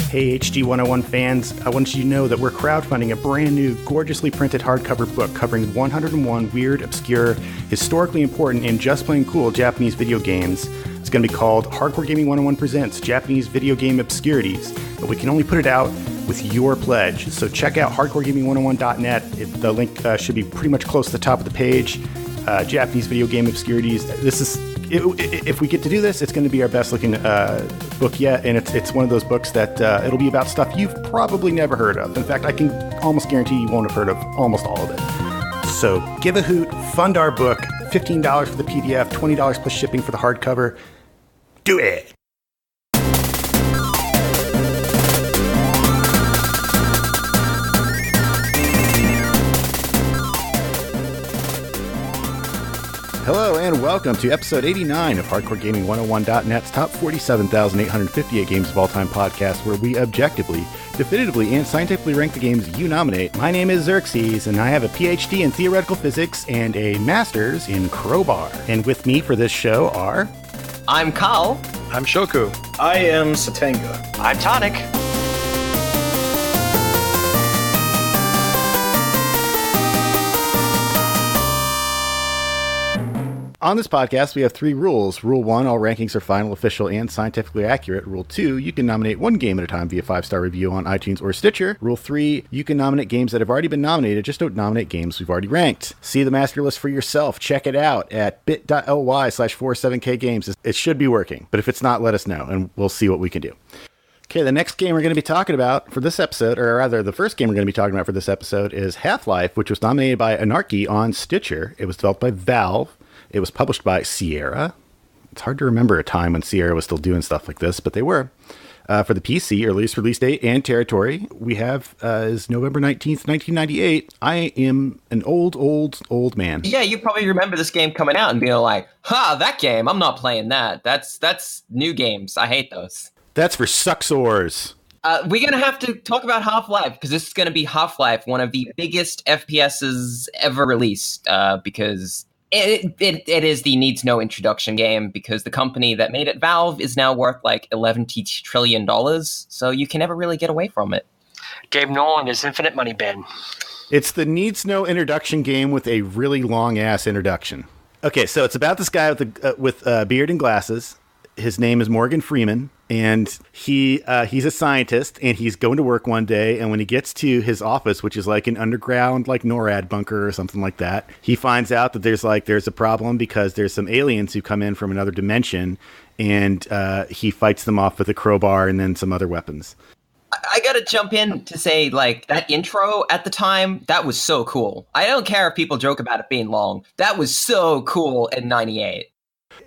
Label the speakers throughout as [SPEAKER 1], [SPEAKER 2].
[SPEAKER 1] Hey HD 101 fans, I want you to know that we're crowdfunding a brand new, gorgeously printed hardcover book covering 101 weird, obscure, historically important, and just plain cool Japanese video games. It's going to be called Hardcore Gaming 101 Presents Japanese Video Game Obscurities, but we can only put it out with your pledge. So check out hardcoregaming101.net. The link should be pretty much close to the top of the page. Japanese Video Game Obscurities. If we get to do this, it's going to be our best looking book yet, and it's one of those books that it'll be about stuff you've probably never heard of. In fact, I can almost guarantee you won't have heard of almost all of it. So give a hoot, fund our book, $15 for the PDF, $20 plus shipping for the hardcover. Do it! Hello and welcome to episode 89 of HardcoreGaming101.net's top 47,858 games of all time podcast, where we objectively, definitively, and scientifically rank the games you nominate. My name is Xerxes, and I have a PhD in theoretical physics and a master's in crowbar. And with me for this show are...
[SPEAKER 2] I'm Kyle.
[SPEAKER 3] I'm Shoku.
[SPEAKER 4] I am Satanga.
[SPEAKER 5] I'm Tonic.
[SPEAKER 1] On this podcast, we have three rules. Rule 1, all rankings are final, official, and scientifically accurate. Rule 2, you can nominate one game at a time via 5-star review on iTunes or Stitcher. Rule 3, you can nominate games that have already been nominated, just don't nominate games we've already ranked. See the master list for yourself. Check it out at bit.ly/47kgames. It should be working, but if it's not, let us know, and we'll see what we can do. Okay, the next game we're going to be talking about for this episode, or rather the first game we're going to be talking about for this episode, is Half-Life, which was nominated by Anarchy on Stitcher. It was developed by Valve. It was published by Sierra. It's hard to remember a time when Sierra was still doing stuff like this, but they were. For the PC, earliest release date and territory, we have is November 19th, 1998. I am an old man.
[SPEAKER 2] Yeah, you probably remember this game coming out and being like, that game, I'm not playing that. That's new games. I hate those.
[SPEAKER 1] That's for sucksores.
[SPEAKER 2] We're going to have to talk about Half-Life, because this is going to be Half-Life, one of the biggest FPSs ever released, because... It is the needs no introduction game, because the company that made it, Valve, is now worth like $11 trillion, so you can never really get away from it.
[SPEAKER 5] Gabe Nolan is infinite money bin.
[SPEAKER 1] It's the needs no introduction game with a really long ass introduction. Okay, so it's about this guy with a beard and glasses. His name is Morgan Freeman, and he's a scientist, and he's going to work one day, and when he gets to his office, which is like an underground like NORAD bunker or something like that, he finds out that there's a problem because there's some aliens who come in from another dimension, and he fights them off with a crowbar and then some other weapons.
[SPEAKER 2] I gotta jump in to say, like, that intro at the time, that was so cool. I don't care if people joke about it being long. That was so cool in 98.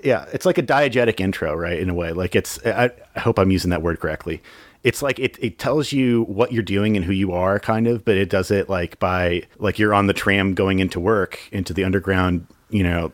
[SPEAKER 1] Yeah, it's like a diegetic intro, right, in a way. Like, I hope I'm using that word correctly. It's like it tells you what you're doing and who you are, kind of, but it does it like by, like, you're on the tram going into work, into the underground,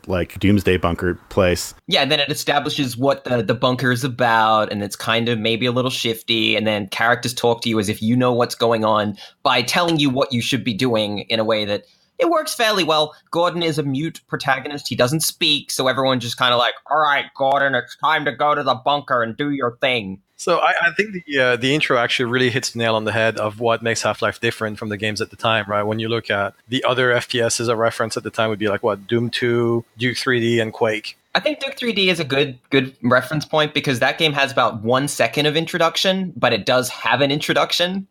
[SPEAKER 1] like doomsday bunker place. Yeah,
[SPEAKER 2] and then it establishes what the bunker is about, and it's kind of maybe a little shifty, and then characters talk to you as if you know what's going on by telling you what you should be doing in a way that it works fairly well. Gordon is a mute protagonist. He doesn't speak, so everyone just kind of like, all right, Gordon, it's time to go to the bunker and do your thing.
[SPEAKER 3] So I think the intro actually really hits the nail on the head of what makes Half-Life different from the games at the time, right? When you look at the other FPSs of reference at the time would be like, what, Doom 2, Duke 3D, and Quake.
[SPEAKER 2] I think Duke 3D is a good reference point, because that game has about 1 second of introduction, but it does have an introduction.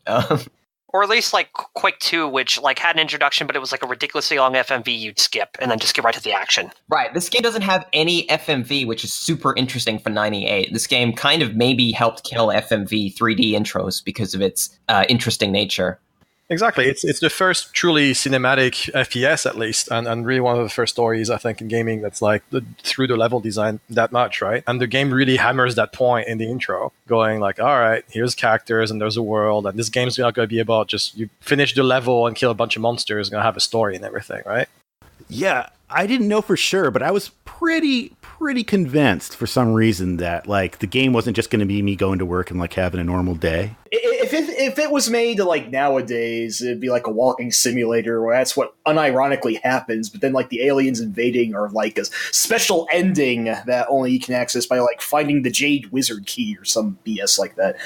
[SPEAKER 5] Or at least like Quake 2, which like had an introduction, but it was like a ridiculously long FMV you'd skip and then just get right to the action.
[SPEAKER 2] Right. This game doesn't have any FMV, which is super interesting for 98. This game kind of maybe helped kill FMV 3D intros because of its interesting nature.
[SPEAKER 3] Exactly. It's the first truly cinematic FPS, at least, and really one of the first stories, I think, in gaming that's like through the level design that much, right? And the game really hammers that point in the intro, going like, all right, here's characters and there's a world, and this game's not going to be about just you finish the level and kill a bunch of monsters. It's going to have a story and everything, right?
[SPEAKER 1] Yeah, I didn't know for sure, but I was pretty convinced for some reason that like the game wasn't just going to be me going to work and like having a normal day.
[SPEAKER 4] If it was made like nowadays, it'd be like a walking simulator where that's what unironically happens, but then like the aliens invading are like a special ending that only you can access by like finding the Jade Wizard key or some BS like that.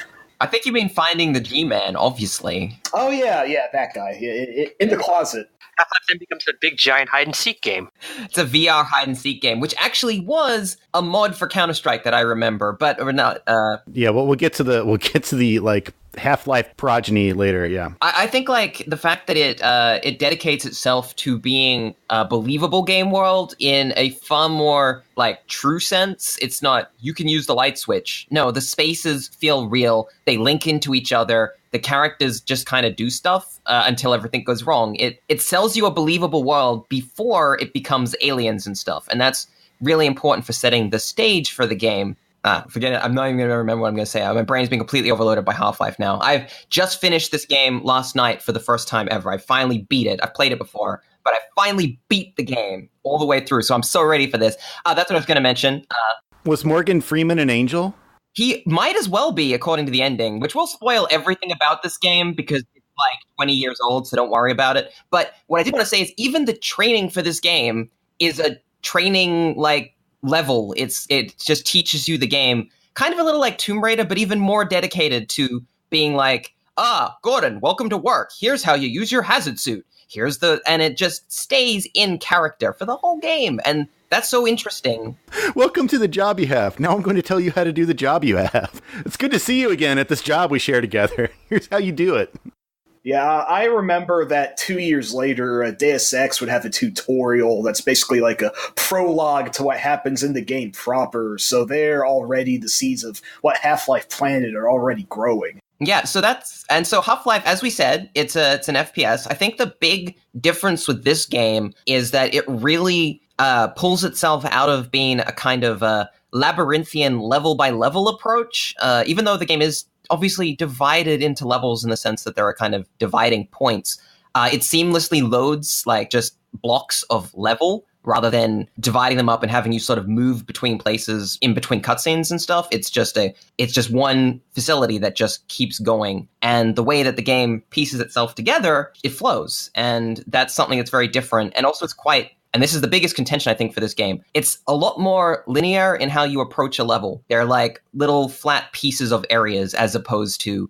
[SPEAKER 2] I think you mean Finding the G-Man, obviously.
[SPEAKER 4] Oh yeah, that guy in the closet.
[SPEAKER 5] Half-Life then becomes a big giant hide and seek game.
[SPEAKER 2] It's a VR hide and seek game, which actually was a mod for Counter-Strike that I remember, but or not.
[SPEAKER 1] Yeah, well, we'll get to the like Half-Life progeny later. Yeah,
[SPEAKER 2] I think like the fact that it dedicates itself to being a believable game world in a far more like true sense. It's not you can use the light switch. No, the spaces feel real. They link into each other. The characters just kind of do stuff until everything goes wrong. It sells you a believable world before it becomes aliens and stuff, and that's really important for setting the stage for the game. Forget it. I'm not even going to remember what I'm going to say. My brain's been completely overloaded by Half-Life now. I've just finished this game last night for the first time ever. I finally beat it. I've played it before, but I finally beat the game all the way through, so I'm so ready for this. That's what I was going to mention.
[SPEAKER 1] Was Morgan Freeman an angel?
[SPEAKER 2] He might as well be, according to the ending, which will spoil everything about this game because it's like 20 years old, so don't worry about it. But what I did want to say is even the training for this game is a training like level. It just teaches you the game, kind of a little like Tomb Raider, but even more dedicated to being like, Gordon, welcome to work. Here's how you use your hazard suit. And it just stays in character for the whole game. And that's so interesting.
[SPEAKER 1] Welcome to the job you have. Now I'm going to tell you how to do the job you have. It's good to see you again at this job we share together. Here's how you do it.
[SPEAKER 4] Yeah, I remember that 2 years later, Deus Ex would have a tutorial that's basically like a prologue to what happens in the game proper. So there already the seeds of what Half-Life Planet are already growing.
[SPEAKER 2] Yeah, so Half-Life, as we said, it's an FPS. I think the big difference with this game is that it really pulls itself out of being a kind of a labyrinthian level-by-level approach, even though the game is obviously divided into levels in the sense that there are kind of dividing points. It seamlessly loads like just blocks of level rather than dividing them up and having you sort of move between places in between cutscenes and stuff. It's just one facility that just keeps going. And the way that the game pieces itself together, it flows. And that's something that's very different. And also and this is the biggest contention, I think, for this game. It's a lot more linear in how you approach a level. They're like little flat pieces of areas as opposed to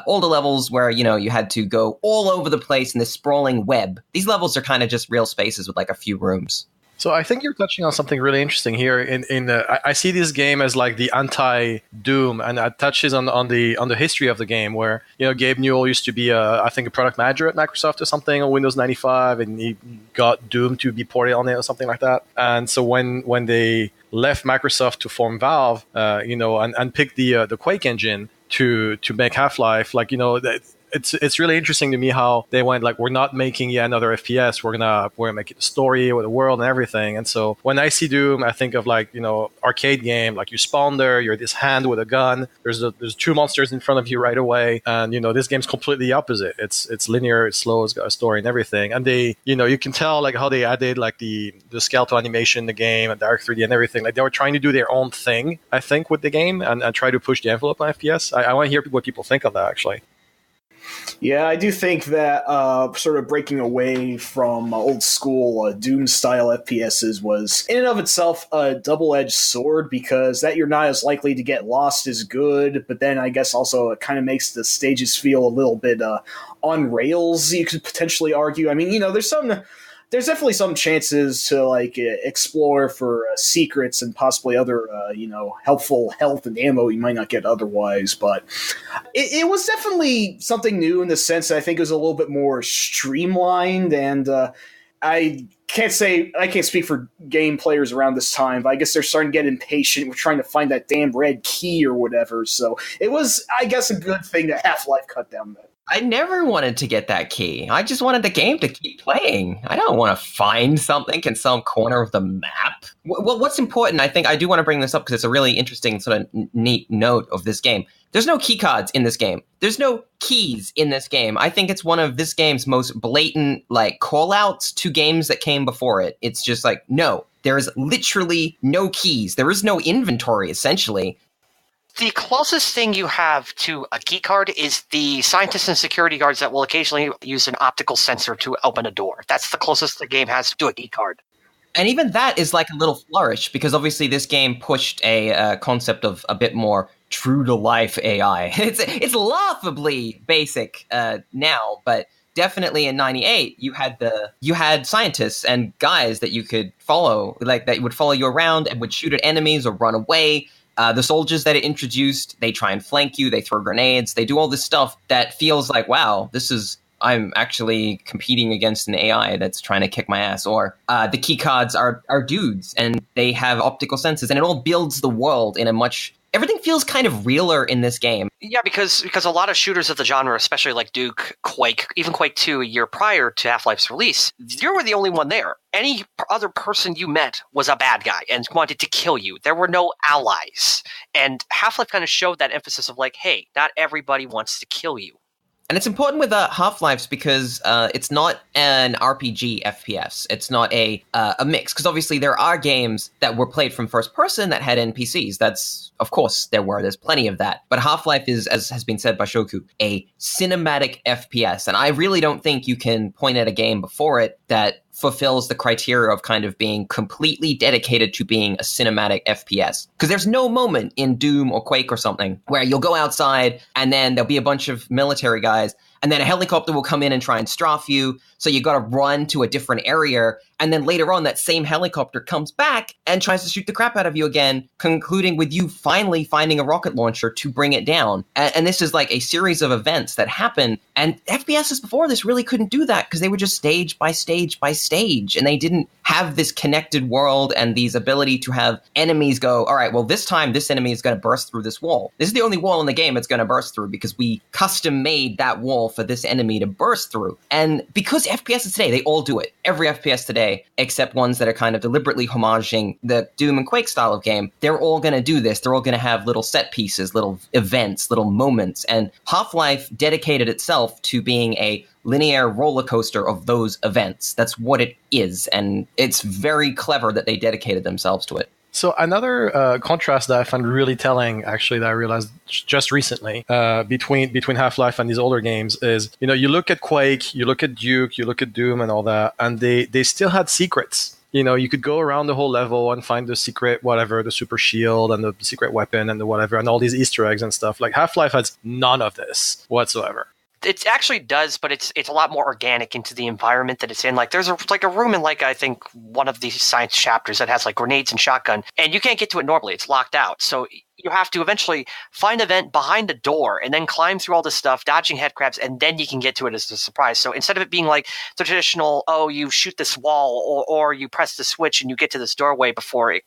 [SPEAKER 2] older levels where, you had to go all over the place in this sprawling web. These levels are kind of just real spaces with like a few rooms.
[SPEAKER 3] So I think you're touching on something really interesting here. I see this game as like the anti-Doom, and it touches on the history of the game, where Gabe Newell used to be I think a product manager at Microsoft or something on Windows 95, and he got Doom to be ported on it or something like that. And so when they left Microsoft to form Valve, and picked the Quake engine to make Half-Life, it's really interesting to me how they went like, we're not making yet another FPS. We're gonna make it a story with a world and everything. And so when I see Doom, I think of arcade game, like you spawn there, you're this hand with a gun. There's two monsters in front of you right away, and this game's completely opposite. It's linear, it's slow, it's got a story and everything. And they, you can tell like how they added like the skeletal animation in the game and Dark 3D and everything. Like they were trying to do their own thing, I think, with the game and try to push the envelope on FPS. I want to hear what people think of that actually.
[SPEAKER 4] Yeah, I do think that sort of breaking away from old school Doom-style FPSs was, in and of itself, a double-edged sword, because that you're not as likely to get lost is good, but then I guess also it kind of makes the stages feel a little bit on rails, you could potentially argue. I mean, there's definitely some chances to explore for secrets and possibly other helpful health and ammo you might not get otherwise, but it was definitely something new in the sense that I think it was a little bit more streamlined, and I can't speak for game players around this time, but I guess they're starting to get impatient with trying to find that damn red key or whatever, so it was, I guess, a good thing that Half-Life cut down that.
[SPEAKER 2] I never wanted to get that key. I just wanted the game to keep playing. I don't want to find something in some corner of the map. Well, what's important, I think I do want to bring this up because it's a really interesting sort of neat note of this game. There's no key cards in this game. There's no keys in this game. I think it's one of this game's most blatant call-outs to games that came before it. It's just like, no, there is literally no keys. There is no inventory, essentially.
[SPEAKER 5] The closest thing you have to a key card is the scientists and security guards that will occasionally use an optical sensor to open a door. That's the closest the game has to a key card.
[SPEAKER 2] And even that is like a little flourish, because obviously this game pushed a concept of a bit more true to life AI. It's laughably basic now, but definitely in '98 you had scientists and guys that you could follow, like that would follow you around and would shoot at enemies or run away. The soldiers that it introduced, they try and flank you, they throw grenades, they do all this stuff that feels like, wow, I'm actually competing against an AI that's trying to kick my ass. Or the key cards are dudes, and they have optical senses, and it all builds the world in a much... Everything feels kind of realer in this game.
[SPEAKER 5] Yeah, because a lot of shooters of the genre, especially like Duke, Quake, even Quake 2 a year prior to Half-Life's release, you were the only one there. Any other person you met was a bad guy and wanted to kill you. There were no allies. And Half-Life kind of showed that emphasis of like, hey, not everybody wants to kill you.
[SPEAKER 2] And it's important with Half-Life's because it's not an RPG FPS. It's not a mix. Because obviously there are games that were played from first person that had NPCs. That's, of course, there's plenty of that. But Half-Life is, as has been said by Shoku, a cinematic FPS. And I really don't think you can point at a game before it that fulfills the criteria of kind of being completely dedicated to being a cinematic FPS. Because there's no moment in Doom or Quake or something where you'll go outside and then there'll be a bunch of military guys and then a helicopter will come in and try and strafe you. So you got to run to a different area. And then later on, that same helicopter comes back and tries to shoot the crap out of you again, concluding with you finally finding a rocket launcher to bring it down. And this is like a series of events that happen. And FPSs before this really couldn't do that because they were just stage by stage by stage. And they didn't have this connected world and these ability to have enemies go, all right, well, this time this enemy is going to burst through this wall. This is the only wall in the game it's going to burst through because we custom made that wall for this enemy to burst through. And because FPSs today, they all do it. Every FPS today, except ones that are kind of deliberately homaging the Doom and Quake style of game, they're all going to do this. They're all going to have little set pieces, little events, little moments. And Half-Life dedicated itself to being a linear roller coaster of those events. That's what it is. And it's very clever that they dedicated themselves to it.
[SPEAKER 3] So another contrast that I found really telling, actually, that I realized just recently between Half-Life and these older games is, you look at Quake, you look at Duke, you look at Doom and all that, and they still had secrets. You could go around the whole level and find the secret, whatever, the super shield and the secret weapon and the whatever, and all these Easter eggs and stuff. Like Half-Life has none of this whatsoever.
[SPEAKER 5] It actually does, but it's a lot more organic into the environment that it's in. Like there's a room in I think one of these science chapters that has like grenades and shotgun, and you can't get to it normally. It's locked out. So you have to eventually find a vent behind the door and then climb through all this stuff, dodging headcrabs, and then you can get to it as a surprise. So instead of it being like the traditional, you shoot this wall or you press the switch and you get to this doorway before it,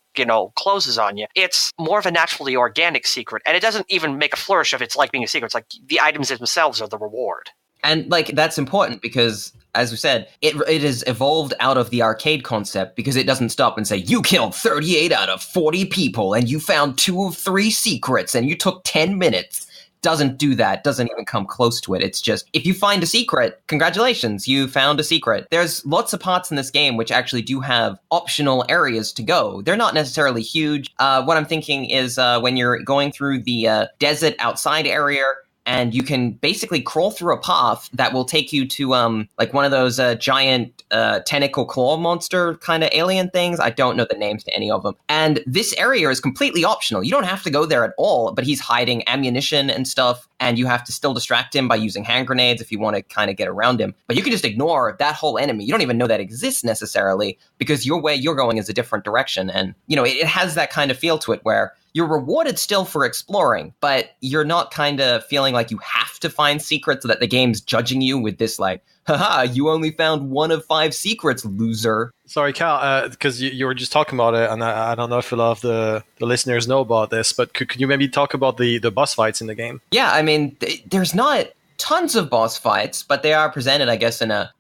[SPEAKER 5] closes on you, it's more of a naturally organic secret. And it doesn't even make a flourish of it's like being a secret. It's like the items themselves are the reward.
[SPEAKER 2] And that's important because, as we said, it has evolved out of the arcade concept because it doesn't stop and say, you killed 38 out of 40 people and you found 2 of 3 secrets and you took 10 minutes. Doesn't do that, doesn't even come close to it. It's just, if you find a secret, congratulations, you found a secret. There's lots of parts in this game which actually do have optional areas to go. They're not necessarily huge. What I'm thinking is when you're going through the desert outside area, and you can basically crawl through a path that will take you to one of those giant tentacle claw monster kind of alien things. I don't know the names to any of them. And this area is completely optional. You don't have to go there at all, but he's hiding ammunition and stuff, and you have to still distract him by using hand grenades if you want to kind of get around him. But you can just ignore that whole enemy. You don't even know that exists necessarily because your way you're going is a different direction. And, it has that kind of feel to it where you're rewarded still for exploring, but you're not kind of feeling like you have to find secrets so that the game's judging you with this haha, you only found 1 of 5 secrets, loser.
[SPEAKER 3] Sorry, Cal, because you were just talking about it, and I don't know if a lot of the listeners know about this, but could you maybe talk about the boss fights in the game?
[SPEAKER 2] Yeah, I mean, there's not tons of boss fights, but they are presented, I guess, in a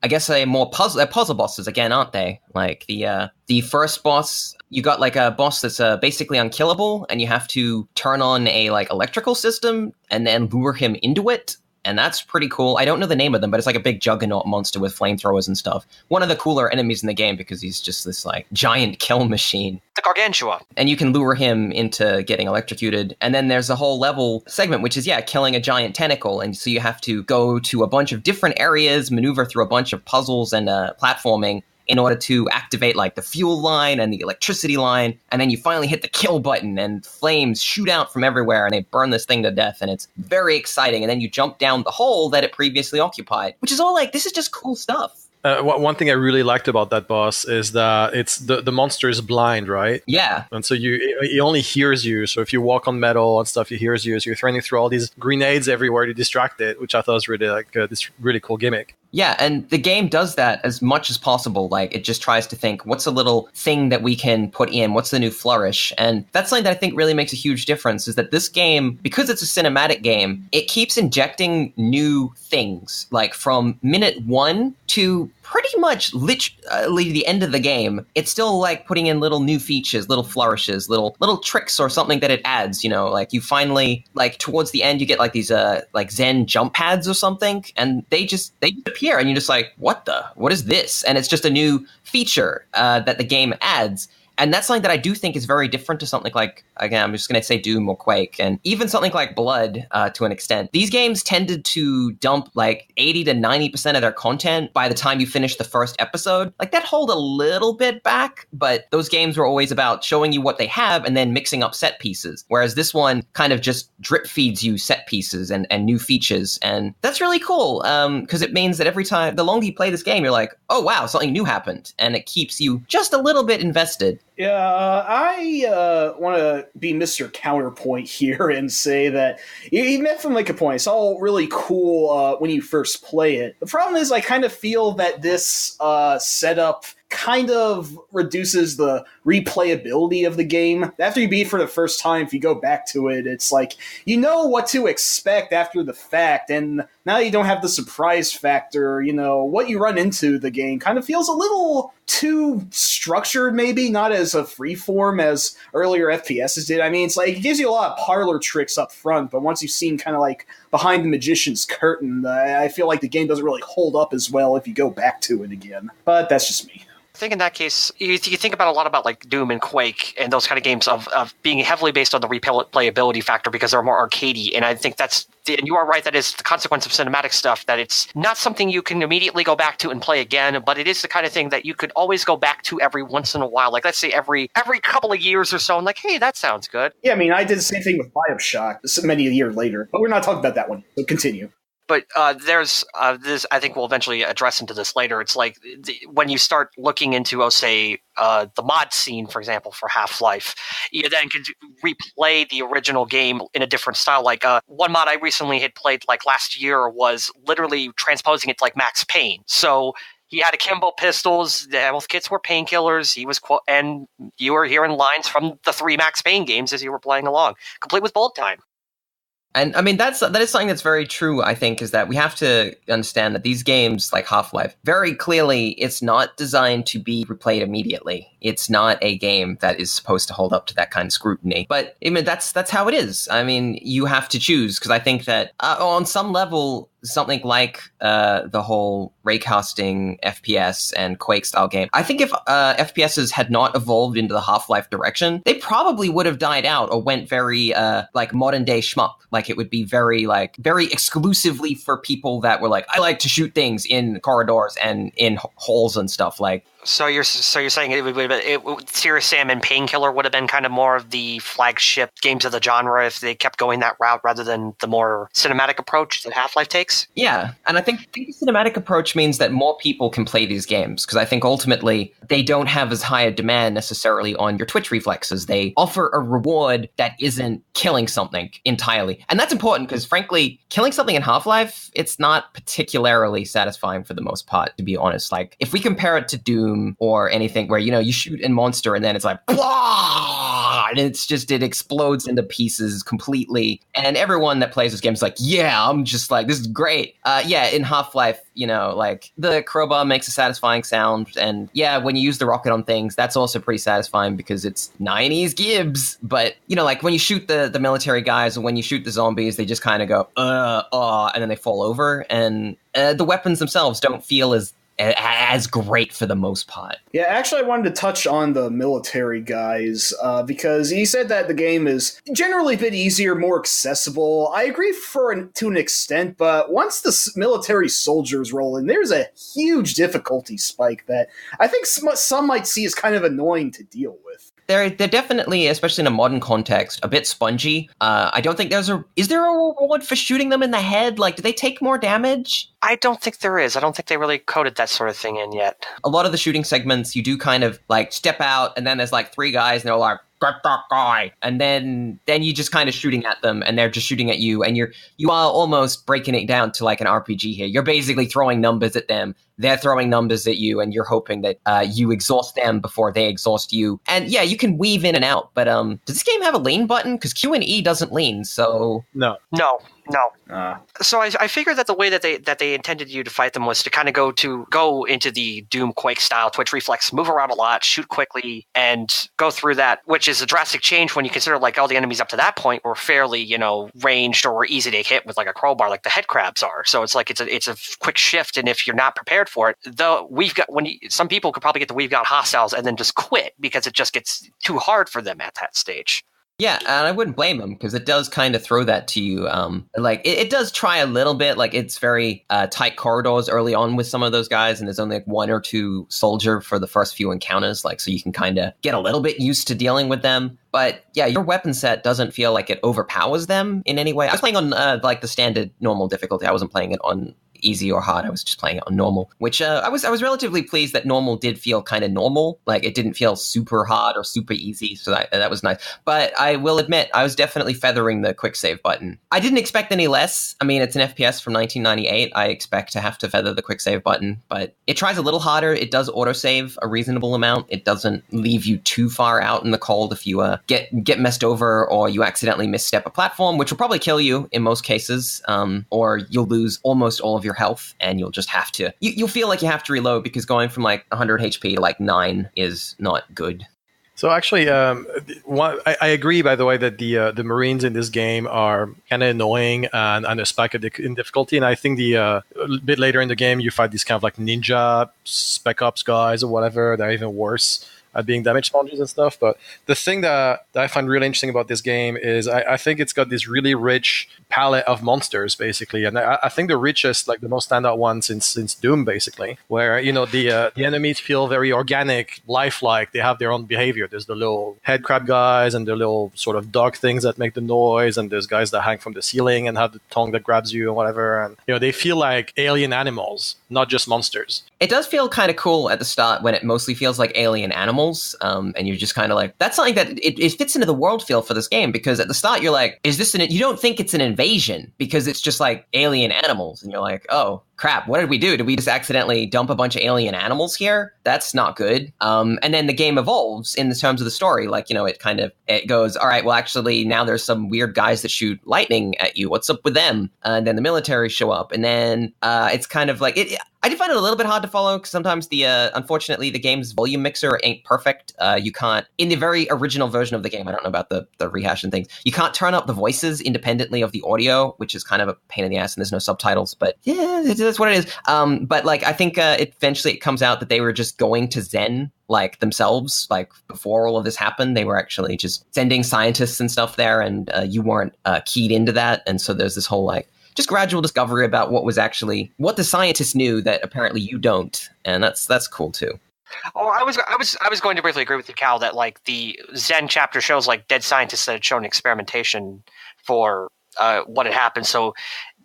[SPEAKER 2] more puzzle bosses again, aren't they? Like the first boss, you got a boss that's basically unkillable, and you have to turn on a electrical system and then lure him into it. And that's pretty cool. I don't know the name of them, but it's like a big juggernaut monster with flamethrowers and stuff. One of the cooler enemies in the game because he's just this giant kill machine.
[SPEAKER 5] The Gargantua.
[SPEAKER 2] And you can lure him into getting electrocuted. And then there's a whole level segment, which is, killing a giant tentacle. And so you have to go to a bunch of different areas, maneuver through a bunch of puzzles and platforming in order to activate like the fuel line and the electricity line. And then you finally hit the kill button and flames shoot out from everywhere and they burn this thing to death. And it's very exciting. And then you jump down the hole that it previously occupied, which is all like, this is just cool stuff.
[SPEAKER 3] One thing I really liked about that boss is that it's the monster is blind, right?
[SPEAKER 2] Yeah.
[SPEAKER 3] And so he only hears you. So if you walk on metal and stuff, he hears you. So you're throwing through all these grenades everywhere to distract it, which I thought was really like this really cool gimmick.
[SPEAKER 2] Yeah, and the game does that as much as possible. Like, it just tries to think, what's a little thing that we can put in? What's the new flourish? And that's something that I think really makes a huge difference, is that this game, because it's a cinematic game, it keeps injecting new things. Like, from minute 1 to pretty much literally the end of the game, it's still like putting in little new features, little flourishes, little tricks or something that it adds, you know, like you finally, like towards the end, you get like these like Zen jump pads or something, and they appear and you're just like, what is this? And it's just a new feature that the game adds. And that's something that I do think is very different to something like, again, I'm just going to say Doom or Quake, and even something like Blood to an extent. These games tended to dump like 80 to 90% of their content by the time you finish the first episode. Like that hold a little bit back, but those games were always about showing you what they have and then mixing up set pieces. Whereas this one kind of just drip feeds you set pieces and new features. And that's really cool because it means that every time, the longer you play this game, you're like, oh wow, something new happened. And it keeps you just a little bit invested.
[SPEAKER 4] Yeah, I want to be Mr. Counterpoint here and say that you met from like a point. It's all really cool when you first play it. The problem is I kind of feel that this setup kind of reduces the replayability of the game. After you beat it for the first time, if you go back to it, it's like, you know what to expect after the fact, and now you don't have the surprise factor. You know, what you run into the game kind of feels a little too structured, maybe, not as a freeform as earlier FPSs did. I mean, it's like, it gives you a lot of parlor tricks up front, but once you've seen kind of like behind the magician's curtain, I feel like the game doesn't really hold up as well if you go back to it again. But that's just me.
[SPEAKER 5] I think in that case, you think about a lot about like Doom and Quake and those kind of games of being heavily based on the replayability factor because they're more arcadey. And I think and you are right, that is the consequence of cinematic stuff, that it's not something you can immediately go back to and play again, but it is the kind of thing that you could always go back to every once in a while. Like, let's say every couple of years or so, and like, hey, that sounds good.
[SPEAKER 4] Yeah, I mean, I did the same thing with BioShock so many years later, but we're not talking about that one, so continue.
[SPEAKER 5] But there's this, I think we'll eventually address into this later. It's like when you start looking into, the mod scene, for example, for Half-Life, you then can replay the original game in a different style. Like one mod I recently had played like last year was literally transposing it to like Max Payne. So he had akimbo pistols. The health kits were painkillers. And you were hearing lines from the 3 Max Payne games as you were playing along, complete with bullet time.
[SPEAKER 2] And I mean, that is something that's very true, I think, is that we have to understand that these games, like Half-Life, very clearly, it's not designed to be replayed immediately. It's not a game that is supposed to hold up to that kind of scrutiny. But I mean, that's how it is. I mean, you have to choose, because I think that on some level, something like the whole raycasting FPS and Quake style game, I think if FPSs had not evolved into the Half-Life direction, they probably would have died out or went very like modern day shmup. Like it would be very exclusively for people that were like, I like to shoot things in corridors and in holes and stuff. Like,
[SPEAKER 5] So you're saying Serious Sam and Painkiller would have been kind of more of the flagship games of the genre if they kept going that route rather than the more cinematic approach that Half-Life takes?
[SPEAKER 2] Yeah, and I think the cinematic approach means that more people can play these games, because I think ultimately they don't have as high a demand necessarily on your twitch reflexes. They offer a reward that isn't killing something entirely. And that's important because, frankly, killing something in Half-Life, it's not particularly satisfying for the most part, to be honest. Like, if we compare it to Doom or anything where, you know, you shoot a monster and then it's like, blah, and it explodes into pieces completely. And everyone that plays this game is like, yeah, I'm just like, this is great. Yeah, in Half-Life, you know, like the crowbar makes a satisfying sound. And yeah, when you use the rocket on things, that's also pretty satisfying because it's 90s Gibbs. But, you know, like when you shoot the military guys or when you shoot the zombies, they just kind of go, and then they fall over. And the weapons themselves don't feel as as great for the most part.
[SPEAKER 4] Yeah, actually, I wanted to touch on the military guys because he said that the game is generally a bit easier, more accessible. I agree to an extent, but once the military soldiers roll in, there's a huge difficulty spike that I think some might see as kind of annoying to deal with.
[SPEAKER 2] They're definitely, especially in a modern context, a bit spongy. I don't think is there a reward for shooting them in the head? Like, do they take more damage?
[SPEAKER 5] I don't think there is. I don't think they really coded that sort of thing in yet.
[SPEAKER 2] A lot of the shooting segments, you do kind of like step out, and then there's like 3 guys, and they're like, "Get that guy," and then you just kind of shooting at them, and they're just shooting at you, and you are almost breaking it down to like an RPG here. You're basically throwing numbers at them. They're throwing numbers at you, and you're hoping that you exhaust them before they exhaust you. And yeah, you can weave in and out, but does this game have a lean button? Because Q and E doesn't lean, so...
[SPEAKER 5] No. So I figured that the way that they intended you to fight them was to kind of go into the Doom Quake style twitch reflex, move around a lot, shoot quickly, and go through that, which is a drastic change when you consider like all the enemies up to that point were fairly, ranged or were easy to hit with like a crowbar, like the head crabs are. So it's like it's a quick shift, and if you're not prepared for it, some people could probably get the we've got hostiles and then just quit because it just gets too hard for them at that stage.
[SPEAKER 2] Yeah, and I wouldn't blame them because it does kind of throw that to you. It does try a little bit. Like, it's very tight corridors early on with some of those guys, and there's only like 1 or 2 soldier for the first few encounters. Like, so you can kind of get a little bit used to dealing with them. But yeah, your weapon set doesn't feel like it overpowers them in any way. I was playing on like the standard normal difficulty. I wasn't playing it on easy or hard. I was just playing it on normal, which I was relatively pleased that normal did feel kind of normal. Like, it didn't feel super hard or super easy, so that was nice. But I will admit, I was definitely feathering the quick save button. I didn't expect any less. I mean, it's an FPS from 1998. I expect to have to feather the quick save button, but it tries a little harder. It does autosave a reasonable amount. It doesn't leave you too far out in the cold if you get messed over or you accidentally misstep a platform, which will probably kill you in most cases, or you'll lose almost all of your health, and you'll just have to you'll feel like you have to reload because going from like 100 HP to like 9 is not good.
[SPEAKER 3] So actually, I agree, by the way, that the Marines in this game are kind of annoying and a spike in difficulty. And I think a bit later in the game, you fight these kind of like ninja spec ops guys or whatever. They're even worse at being damage sponges and stuff. But the thing that I find really interesting about this game is I think it's got this really rich palette of monsters, basically. And I think the richest, like the most standout one since Doom, basically, where, the enemies feel very organic, lifelike. They have their own behavior. There's the little head crab guys and the little sort of dog things that make the noise. And there's guys that hang from the ceiling and have the tongue that grabs you and whatever. And, they feel like alien animals, not just monsters.
[SPEAKER 2] It does feel kind of cool at the start when it mostly feels like alien animals. And you're just kind of like, that's something that it fits into the world feel for this game, because at the start you're like, is this you don't think it's an invasion because it's just like alien animals, and you're like, oh crap, what did we do? Did we just accidentally dump a bunch of alien animals here? That's not good. And then the game evolves in the terms of the story. Like, it goes, all right, well, actually, now there's some weird guys that shoot lightning at you. What's up with them? And then the military show up. And then it's kind of like, I did find it a little bit hard to follow because sometimes unfortunately, the game's volume mixer ain't perfect. You can't, in the very original version of the game, I don't know about the rehash and things, you can't turn up the voices independently of the audio, which is kind of a pain in the ass, and there's no subtitles, but yeah, that's what it is. But like, I think eventually it comes out that they were just going to Zen like themselves, like before all of this happened. They were actually just sending scientists and stuff there, and you weren't keyed into that. And so there's this whole like just gradual discovery about what the scientists knew that apparently you don't, and that's cool too.
[SPEAKER 5] Oh, I was going to briefly agree with you, Cal, that like the Zen chapter shows like dead scientists that had shown experimentation for what had happened. So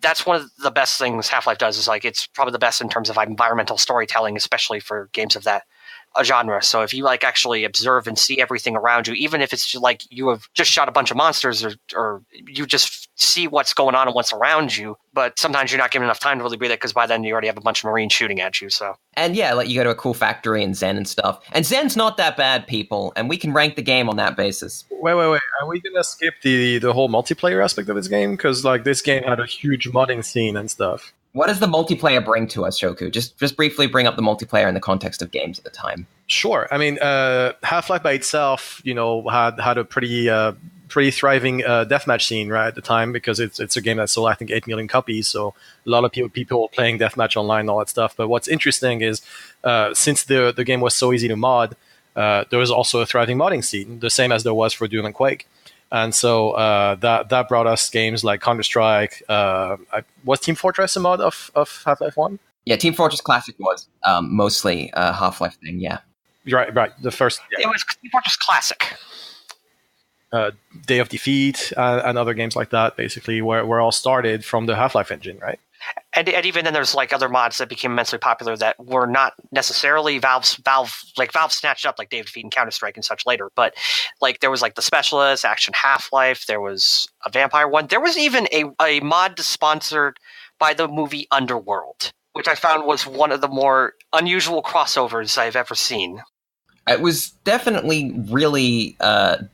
[SPEAKER 5] that's one of the best things Half-Life does, is like it's probably the best in terms of environmental storytelling, especially for games of that genre. So if you like actually observe and see everything around you, even if it's just like you have just shot a bunch of monsters, or you just see what's going on and what's around you, but sometimes you're not given enough time to really breathe it because by then you already have a bunch of Marines shooting at you. So
[SPEAKER 2] and yeah, like you go to a cool factory in Zen and stuff, and Zen's not that bad, people, and we can rank the game on that basis.
[SPEAKER 3] Wait, are we gonna skip the whole multiplayer aspect of this game? Because like this game had a huge modding scene and stuff.
[SPEAKER 2] What does the multiplayer bring to us, Shoku? Just briefly bring up the multiplayer in the context of games at the time.
[SPEAKER 3] Sure. I mean, Half-Life by itself, had a pretty pretty thriving deathmatch scene right at the time, because it's a game that sold, I think, 8 million copies. So a lot of people playing deathmatch online and all that stuff. But what's interesting is since the game was so easy to mod, there was also a thriving modding scene, the same as there was for Doom and Quake. And so that brought us games like Counter-Strike. Was Team Fortress a mod of Half-Life 1?
[SPEAKER 2] Yeah, Team Fortress Classic was mostly a Half-Life thing, yeah.
[SPEAKER 3] Right. The first. Yeah.
[SPEAKER 5] It was Team Fortress Classic.
[SPEAKER 3] Day of Defeat and other games like that, basically, were all started from the Half-Life engine, right?
[SPEAKER 5] And even then, there's like other mods that became immensely popular that were not necessarily Valve snatched up, like Day of Defeat and Counter-Strike and such later. But like there was like the Specialist, Action Half-Life, there was a Vampire one. There was even a mod sponsored by the movie Underworld, which I found was one of the more unusual crossovers I've ever seen.
[SPEAKER 2] It was definitely really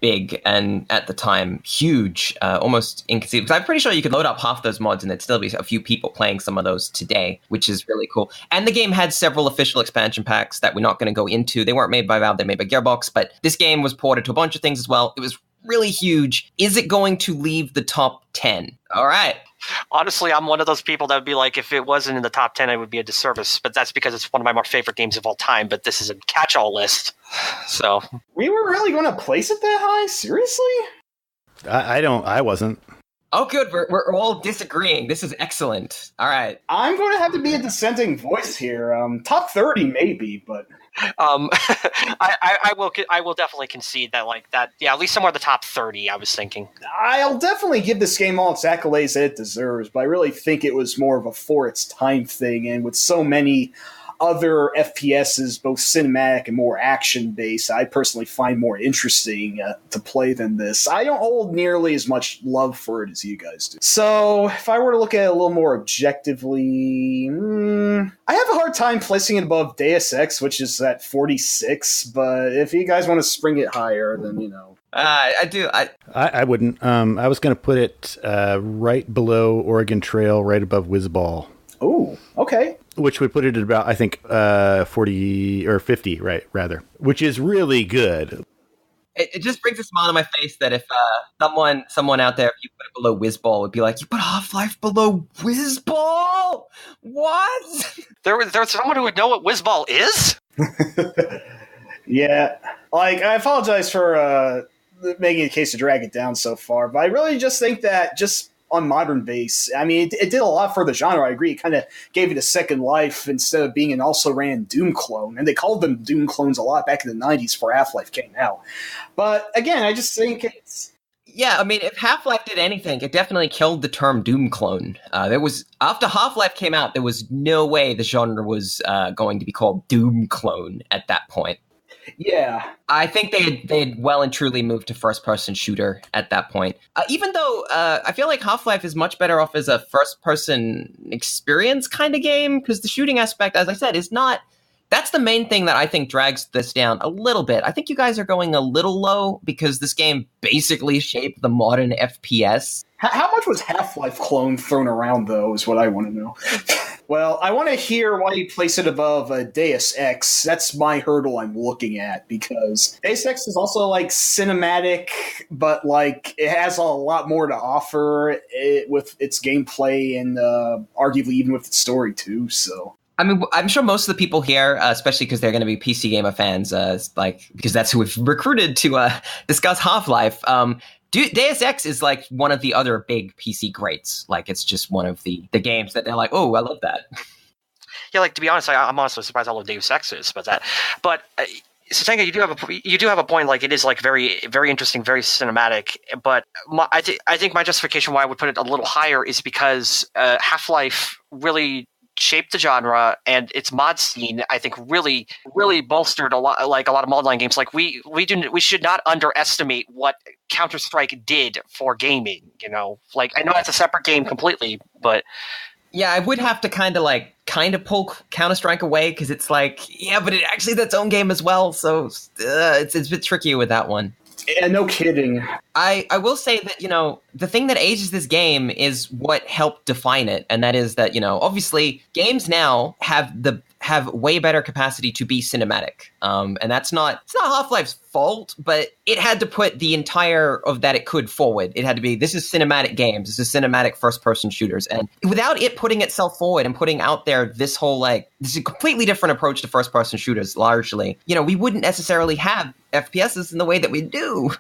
[SPEAKER 2] big and at the time huge, almost inconceivable. Because I'm pretty sure you could load up half those mods and there'd still be a few people playing some of those today, which is really cool. And the game had several official expansion packs that we're not going to go into. They weren't made by Valve, they're made by Gearbox, but this game was ported to a bunch of things as well. It was really huge. Is it going to leave the top 10? All right.
[SPEAKER 5] Honestly, I'm one of those people that would be like, if it wasn't in the top 10, it would be a disservice. But that's because it's one of my more favorite games of all time. But this is a catch-all list. So
[SPEAKER 4] We were really going to place it that high? Seriously?
[SPEAKER 1] I wasn't.
[SPEAKER 2] Oh, good. We're all disagreeing. This is excellent. All right.
[SPEAKER 4] I'm going to have to be a dissenting voice here. Top 30 maybe, but
[SPEAKER 5] I will definitely concede that, like that. Yeah, at least somewhere in the top 30. I was thinking.
[SPEAKER 4] I'll definitely give this game all its accolades that it deserves, but I really think it was more of a for its time thing, and with so many other FPSs, both cinematic and more action-based, I personally find more interesting to play than this. I don't hold nearly as much love for it as you guys do. So, if I were to look at it a little more objectively, I have a hard time placing it above Deus Ex, which is at 46, but if you guys want to spring it higher, then, you know.
[SPEAKER 2] I do.
[SPEAKER 1] I wouldn't. I was going to put it right below Oregon Trail, right above Whizball.
[SPEAKER 4] Oh, okay.
[SPEAKER 1] Which would put it at about, I think, 40 or 50, right, rather. Which is really good.
[SPEAKER 2] It just brings a smile on my face that if someone out there, if you put it below Whizball, would be like, you put Half-Life below Whizball? What?
[SPEAKER 5] There's someone who would know what Whizball is?
[SPEAKER 4] Yeah. Like, I apologize for making a case to drag it down so far, but I really just think that just on modern base, I mean, it did a lot for the genre. I agree. It kind of gave it a second life instead of being an also-ran Doom clone. And they called them Doom clones a lot back in the 90s before Half-Life came out. But again, I just think it's...
[SPEAKER 2] Yeah, I mean, if Half-Life did anything, it definitely killed the term Doom clone. After Half-Life came out, there was no way the genre was going to be called Doom clone at that point.
[SPEAKER 4] Yeah.
[SPEAKER 2] I think they had well and truly moved to first-person shooter at that point. Even though I feel like Half-Life is much better off as a first-person experience kind of game, because the shooting aspect, as I said, is not... That's the main thing that I think drags this down a little bit. I think you guys are going a little low because this game basically shaped the modern FPS.
[SPEAKER 4] How much was Half-Life clone thrown around, though, is what I want to know. Well, I want to hear why you place it above Deus Ex. That's my hurdle I'm looking at, because Deus Ex is also, like, cinematic, but, like, it has a lot more to offer with its gameplay and arguably even with its story, too, so...
[SPEAKER 2] I mean, I'm sure most of the people here, especially because they're going to be PC Gamer fans, because that's who we've recruited to discuss Half-Life. Deus Ex is like one of the other big PC greats. Like, it's just one of the games that they're like, oh, I love that.
[SPEAKER 5] Yeah, like, to be honest, I'm honestly surprised how low Deus Ex is about that. But Satenka, you do have a point. Like, it is like very, very interesting, very cinematic. But I think my justification why I would put it a little higher is because Half-Life really shaped the genre, and its mod scene, I think, really bolstered a lot of modline games. Like, we should not underestimate what Counter-Strike did for gaming. You know, like, I know that's a separate game completely, but
[SPEAKER 2] yeah, I would have to kind of pull Counter-Strike away because it's like, yeah, but it actually is its own game as well. So it's a bit trickier with that one.
[SPEAKER 4] Yeah, no kidding.
[SPEAKER 2] I will say that, you know, the thing that ages this game is what helped define it. And that is that, you know, obviously games now have have way better capacity to be cinematic. And it's not Half-Life's fault, but it had to put the entire of that it could forward. It had to be, this is cinematic games, this is cinematic first-person shooters. And without it putting itself forward and putting out there this whole, like, this is a completely different approach to first-person shooters, largely, we wouldn't necessarily have FPSs in the way that we do.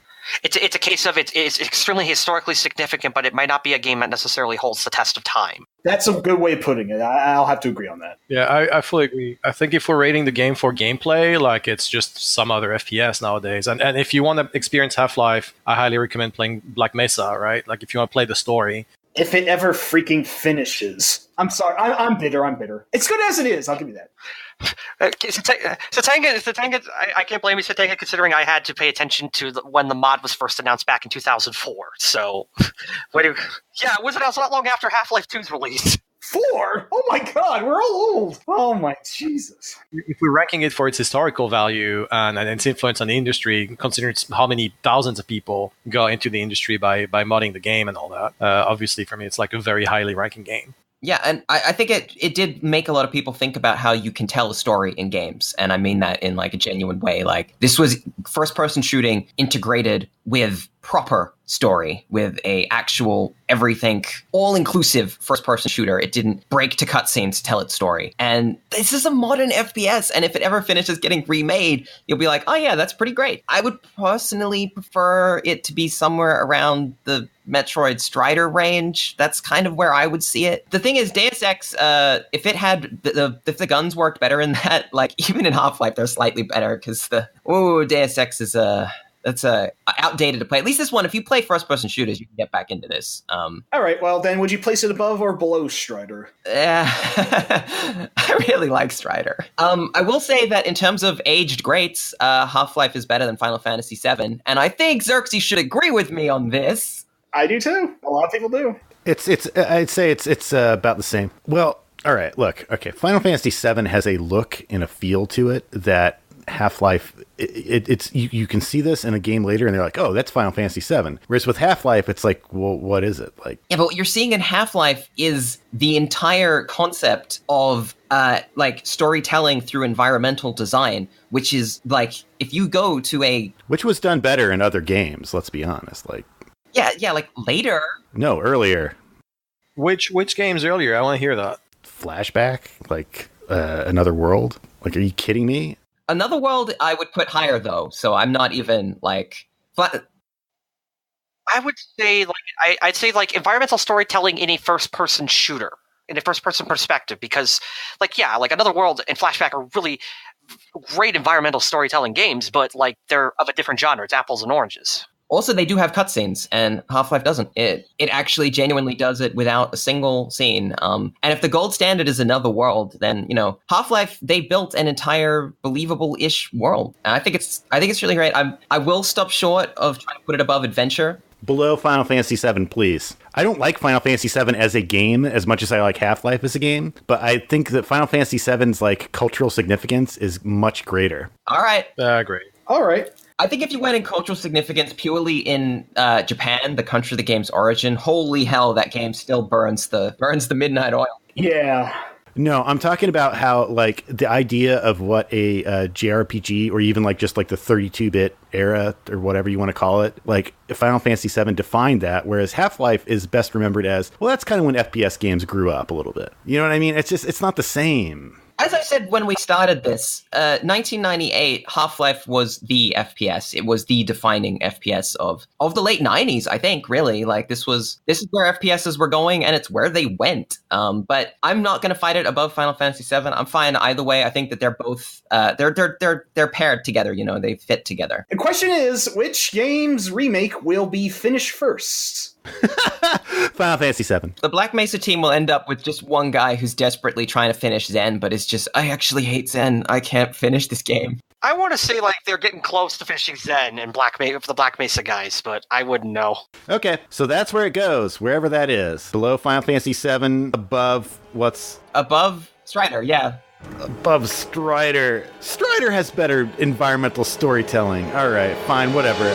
[SPEAKER 5] It's a case of it's extremely historically significant, but it might not be a game that necessarily holds the test of time.
[SPEAKER 4] That's a good way of putting it. I'll have to agree on that.
[SPEAKER 3] Yeah, I fully agree. I think if we're rating the game for gameplay, like it's just some other FPS nowadays. And if you want to experience Half-Life, I highly recommend playing Black Mesa, right? Like if you want to play the story.
[SPEAKER 4] If it ever freaking finishes. I'm sorry. I'm bitter. It's good as it is. I'll give you that.
[SPEAKER 5] Satanga, I can't blame you, Satanga, considering I had to pay attention to when the mod was first announced back in 2004. So, it was announced not long after Half-Life 2's release.
[SPEAKER 4] 4? Oh my god, we're all old. Oh my Jesus.
[SPEAKER 3] If we're ranking it for its historical value and its influence on the industry, considering how many thousands of people go into the industry by modding the game and all that, obviously for me it's like a very highly ranking game.
[SPEAKER 2] Yeah, and I think it did make a lot of people think about how you can tell a story in games, and I mean that in like a genuine way. Like, this was first-person shooting integrated with proper story, with a actual everything, all-inclusive first-person shooter. It didn't break to cutscenes to tell its story. And this is a modern FPS, and if it ever finishes getting remade, you'll be like, oh yeah, that's pretty great. I would personally prefer it to be somewhere around the Metroid Strider range. That's kind of where I would see it. The thing is, Deus Ex, if it had if the guns worked better in that, like even in Half-Life, they're slightly better because Deus Ex is that's outdated to play. At least this one, if you play first-person shooters, you can get back into this.
[SPEAKER 4] All right, well then, would you place it above or below Strider?
[SPEAKER 2] I really like Strider. I will say that in terms of aged greats, Half-Life is better than Final Fantasy VII, and I think Xerxes should agree with me on this.
[SPEAKER 4] I do too. A lot of people do.
[SPEAKER 1] I'd say it's about the same. Well, all right. Look, okay. Final Fantasy VII has a look and a feel to it that Half-Life. It's you can see this in a game later, and they're like, "Oh, that's Final Fantasy VII." Whereas with Half-Life, it's like, well, what is it like?
[SPEAKER 2] Yeah, but what you're seeing in Half-Life is the entire concept of like storytelling through environmental design, which is like if you go to
[SPEAKER 1] which was done better in other games. Let's be honest, like.
[SPEAKER 2] Yeah, like later.
[SPEAKER 1] No, earlier.
[SPEAKER 3] Which games earlier? I want to hear that.
[SPEAKER 1] Flashback? Like, Another World? Like, are you kidding me?
[SPEAKER 2] Another World I would put higher, though, so I'm not even, like...
[SPEAKER 5] I would say, I'd say, environmental storytelling in a first-person shooter, in a first-person perspective, because, Another World and Flashback are really great environmental storytelling games, but, they're of a different genre. It's apples and oranges.
[SPEAKER 2] Also, they do have cutscenes, and Half-Life doesn't. It actually genuinely does it without a single scene. And if the gold standard is Another World, then Half-Life, they built an entire believable-ish world. And I think it's really great. I will stop short of trying to put it above Adventure.
[SPEAKER 1] Below Final Fantasy VII, please. I don't like Final Fantasy VII as a game as much as I like Half-Life as a game, but I think that Final Fantasy VII's cultural significance is much greater.
[SPEAKER 2] All right.
[SPEAKER 3] Great.
[SPEAKER 4] All right.
[SPEAKER 2] I think if you went in cultural significance purely in Japan, the country of the game's origin, holy hell, that game still burns the midnight oil.
[SPEAKER 4] Yeah.
[SPEAKER 1] No, I'm talking about how the idea of what a JRPG or even just the 32-bit era or whatever you want to call it, Final Fantasy VII defined that, whereas Half-Life is best remembered as, well, that's kind of when FPS games grew up a little bit. You know what I mean? It's not the same.
[SPEAKER 2] As I said when we started this, 1998, Half-Life was the FPS. It was the defining FPS of the late 90s, I think, really. This is where FPSs were going, and it's where they went. But I'm not going to fight it above Final Fantasy VII. I'm fine either way. I think that they're both, they're paired together, they fit together.
[SPEAKER 4] The question is, which game's remake will be finished first?
[SPEAKER 1] Final Fantasy VII.
[SPEAKER 2] The Black Mesa team will end up with just one guy who's desperately trying to finish Zen, but it's just, I actually hate Zen. I can't finish this game.
[SPEAKER 5] I want to say they're getting close to finishing Zen and the Black Mesa guys, but I wouldn't know.
[SPEAKER 1] Okay, so that's where it goes, wherever that is. Below Final Fantasy VII, above what's...
[SPEAKER 2] Above Strider, yeah.
[SPEAKER 1] Above Strider. Strider has better environmental storytelling. All right, fine, whatever.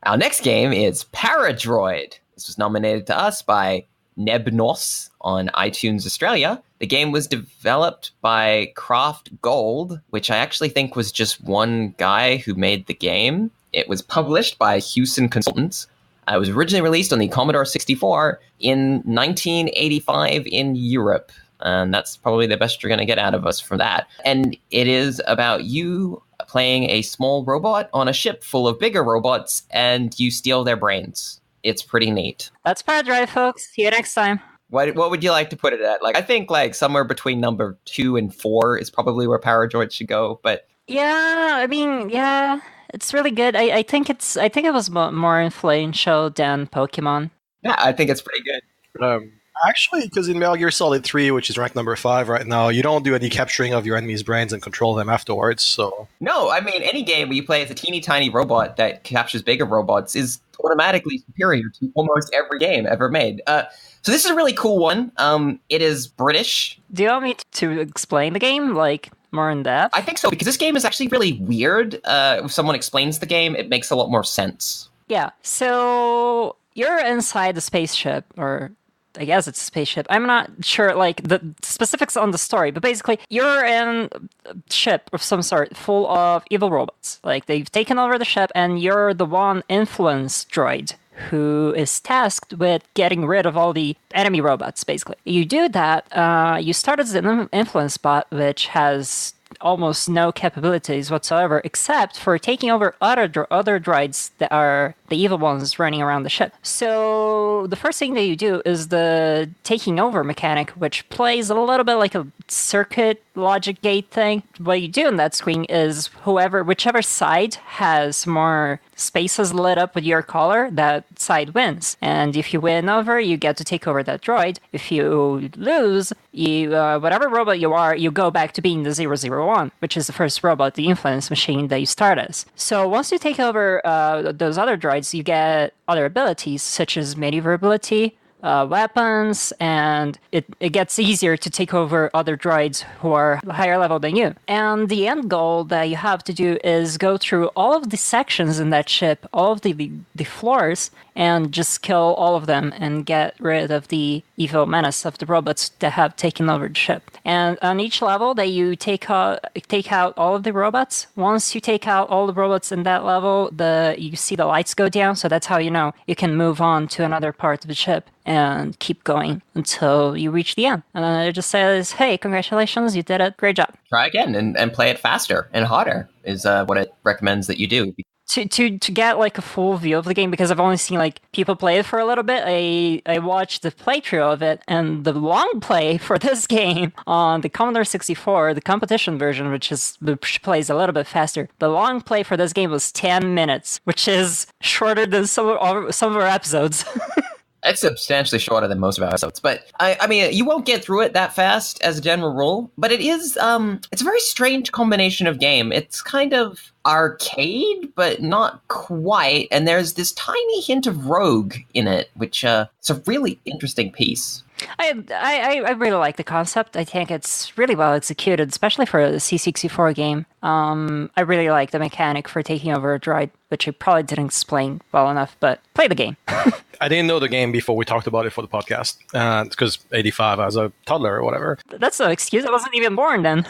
[SPEAKER 2] Our next game is Paradroid. This was nominated to us by Nebnos on iTunes Australia. The game was developed by Craft Gold, which I actually think was just one guy who made the game. It was published by Hewson Consultants. It was originally released on the Commodore 64 in 1985 in Europe. And that's probably the best you're going to get out of us for that. And it is about you playing a small robot on a ship full of bigger robots, and you steal their brains. It's pretty neat.
[SPEAKER 6] That's Paradroid, folks. See you next time.
[SPEAKER 2] What would you like to put it at? Like, I think like somewhere between number 2 and 4 is probably where Paradroid should go. But
[SPEAKER 6] Yeah, I mean, yeah, it's really good. I think it was more influential than Pokemon.
[SPEAKER 2] yeah, I think it's pretty good.
[SPEAKER 3] Actually, because in Metal Gear Solid 3, which is ranked number 5 right now, you don't do any capturing of your enemies' brains and control them afterwards, so...
[SPEAKER 2] No, I mean, any game where you play as a teeny tiny robot that captures bigger robots is automatically superior to almost every game ever made. So this is a really cool one. It is British.
[SPEAKER 6] Do you want me to explain the game, like, more in depth?
[SPEAKER 2] I think so, because this game is actually really weird. If someone explains the game, it makes a lot more sense.
[SPEAKER 6] Yeah, so you're inside the spaceship, or I guess it's a spaceship. I'm not sure, like, the specifics on the story, but basically, you're in a ship of some sort full of evil robots. Like, they've taken over the ship, and you're the one influence droid who is tasked with getting rid of all the enemy robots, basically. You do that, you start as an influence bot, which has almost no capabilities whatsoever, except for taking over other droids that are the evil ones running around the ship. So the first thing that you do is the taking over mechanic, which plays a little bit like a circuit logic gate thing. What you do on that screen is whichever side has more spaces lit up with your color, that side wins. And if you win over, you get to take over that droid. If you lose, you whatever robot you are, you go back to being the 001, which is the first robot, the influence machine that you start as. So once you take over those other droids, you get other abilities such as maneuverability, weapons, and it gets easier to take over other droids who are higher level than you. And the end goal that you have to do is go through all of the sections in that ship, all of the floors, and just kill all of them and get rid of the evil menace of the robots that have taken over the ship. And on each level that you take out all of the robots, once you take out all the robots in that level, you see the lights go down, so that's how you know you can move on to another part of the ship and keep going until you reach the end. And then it just says, hey, congratulations, you did it, great job.
[SPEAKER 2] Try again and play it faster and harder is what it recommends that you do.
[SPEAKER 6] To get like a full view of the game, because I've only seen like people play it for a little bit, I watched the playthrough of it, and the long play for this game on the Commodore 64, the competition version, which plays a little bit faster, the long play for this game was 10 minutes, which is shorter than some of our episodes.
[SPEAKER 2] It's substantially shorter than most of our episodes, but I mean, you won't get through it that fast as a general rule, but it is, it's a very strange combination of game. It's kind of arcade, but not quite, and there's this tiny hint of rogue in it, which, it's a really interesting piece.
[SPEAKER 6] I really like the concept. I think it's really well executed, especially for a C64 game. I really like the mechanic for taking over a droid, which I probably didn't explain well enough, but play the game.
[SPEAKER 3] I didn't know the game before we talked about it for the podcast, because 85, I was a toddler or whatever.
[SPEAKER 6] That's no excuse. I wasn't even born then.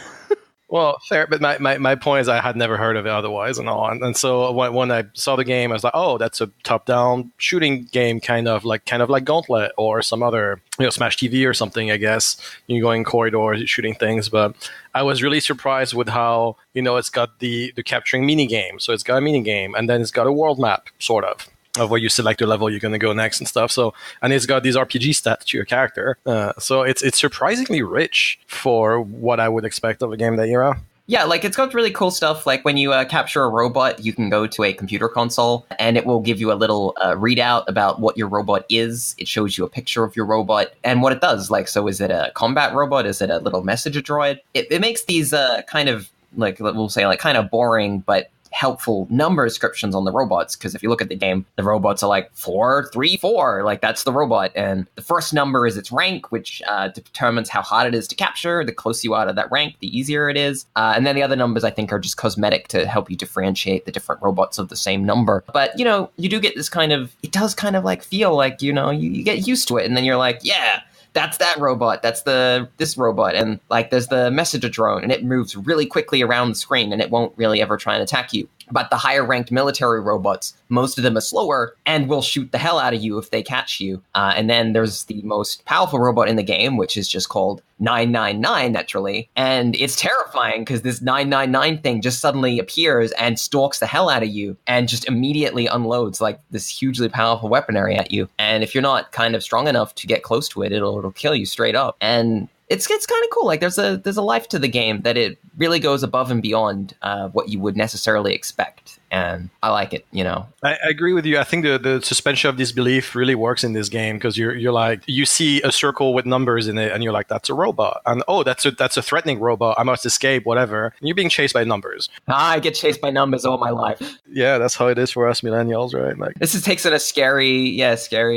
[SPEAKER 3] Well, fair, but my point is I had never heard of it otherwise and all. And so when I saw the game, I was like, oh, that's a top-down shooting game, kind of like Gauntlet or some other, Smash TV or something, I guess. You go in corridors, shooting things. But I was really surprised with how, it's got the capturing mini game. So it's got a mini game, and then it's got a world map, sort of where you select the level you're going to go next and stuff. So, and it's got these RPG stats to your character. So it's surprisingly rich for what I would expect of a game that era.
[SPEAKER 2] Yeah, like it's got really cool stuff. Like when you capture a robot, you can go to a computer console and it will give you a little readout about what your robot is. It shows you a picture of your robot and what it does. Like, so is it a combat robot? Is it a little messenger droid? It makes these kind of, like, we'll say, like kind of boring, but helpful number descriptions on the robots, because if you look at the game, the robots are like 4, 3, 4, like that's the robot. And the first number is its rank, which determines how hard it is to capture. The closer you are to that rank, the easier it is. And then the other numbers, I think, are just cosmetic to help you differentiate the different robots of the same number. But, you do get this kind of, it does kind of like feel like, you get used to it. And then you're like, yeah, that's that robot, that's this robot, and like there's the messenger drone, and it moves really quickly around the screen, and it won't really ever try and attack you. But the higher ranked military robots, most of them are slower and will shoot the hell out of you if they catch you. And then there's the most powerful robot in the game, which is just called 999, naturally. And it's terrifying because this 999 thing just suddenly appears and stalks the hell out of you and just immediately unloads like this hugely powerful weaponry at you. And if you're not kind of strong enough to get close to it, it'll kill you straight up. And it's kind of cool. Like there's a life to the game that it really goes above and beyond what you would necessarily expect. And I like it,
[SPEAKER 3] I agree with you. I think the suspension of disbelief really works in this game because you're like, you see a circle with numbers in it and you're like, that's a robot. And that's a threatening robot. I must escape, whatever. And you're being chased by numbers.
[SPEAKER 2] I get chased by numbers all my life.
[SPEAKER 3] Yeah, that's how it is for us millennials, right? Like
[SPEAKER 2] this takes in a scary,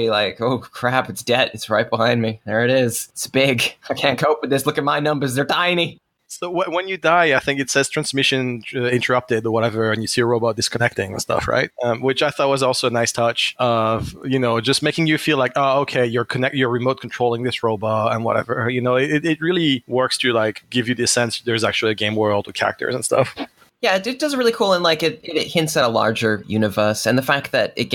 [SPEAKER 2] like, oh crap, it's dead. It's right behind me. There it is. It's big. I can't cope with this. Look at my numbers. They're tiny.
[SPEAKER 3] So when you die, I think it says transmission interrupted or whatever, and you see a robot disconnecting and stuff, right? Which I thought was also a nice touch of, just making you feel like, oh, okay, you're remote controlling this robot and whatever. It really works to like give you the sense there's actually a game world with characters and stuff.
[SPEAKER 2] Yeah, it does really cool, and like it hints at a larger universe, and the fact that you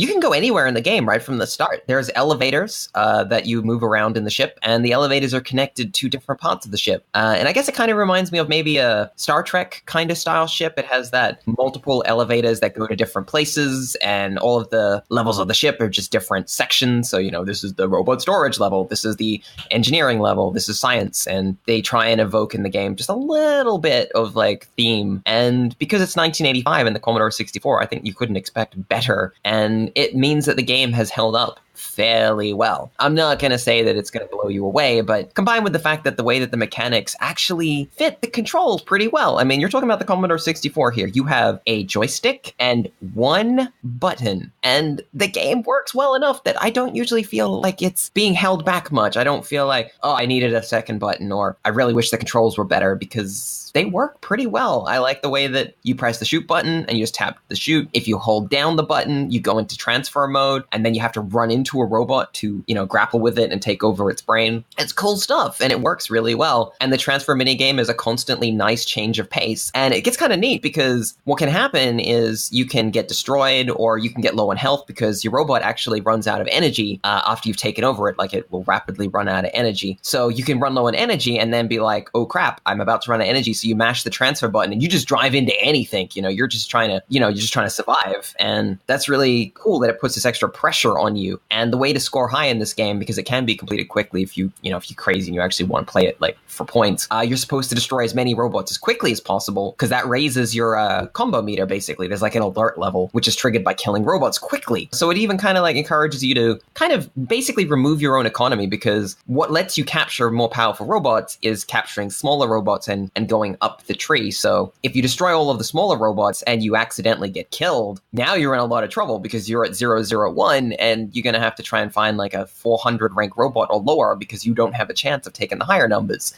[SPEAKER 2] can go anywhere in the game right from the start. There's elevators that you move around in the ship, and the elevators are connected to different parts of the ship. And I guess it kind of reminds me of maybe a Star Trek kind of style ship. It has that multiple elevators that go to different places, and all of the levels of the ship are just different sections. So, this is the robot storage level, this is the engineering level, this is science, and they try and evoke in the game just a little bit of like theme. And because it's 1985 and the Commodore 64, I think you couldn't expect better. And it means that the game has held up fairly well. I'm not going to say that it's going to blow you away, but combined with the fact that the way that the mechanics actually fit the controls pretty well. I mean, you're talking about the Commodore 64 here. You have a joystick and one button, and the game works well enough that I don't usually feel like it's being held back much. I don't feel like, oh, I needed a second button, or I really wish the controls were better, because they work pretty well. I like the way that you press the shoot button and you just tap the shoot. If you hold down the button, you go into transfer mode, and then you have to run into a robot to, grapple with it and take over its brain. It's cool stuff, and it works really well. And the transfer minigame is a constantly nice change of pace. And it gets kind of neat because what can happen is you can get destroyed or you can get low on health because your robot actually runs out of energy after you've taken over it. Like, it will rapidly run out of energy. So you can run low on energy and then be like, oh crap, I'm about to run out of energy. So you mash the transfer button and you just drive into anything. You're just trying to survive. And that's really cool that it puts this extra pressure on you. And the way to score high in this game, because it can be completed quickly if you're crazy and you actually want to play it like for points, you're supposed to destroy as many robots as quickly as possible, because that raises your combo meter. Basically, there's like an alert level which is triggered by killing robots quickly. So it even kind of like encourages you to kind of basically remove your own economy, because what lets you capture more powerful robots is capturing smaller robots and going up the tree. So if you destroy all of the smaller robots and you accidentally get killed, now you're in a lot of trouble because you're at 001 and you're going to have to try and find like a 400 rank robot or lower because you don't have a chance of taking the higher numbers.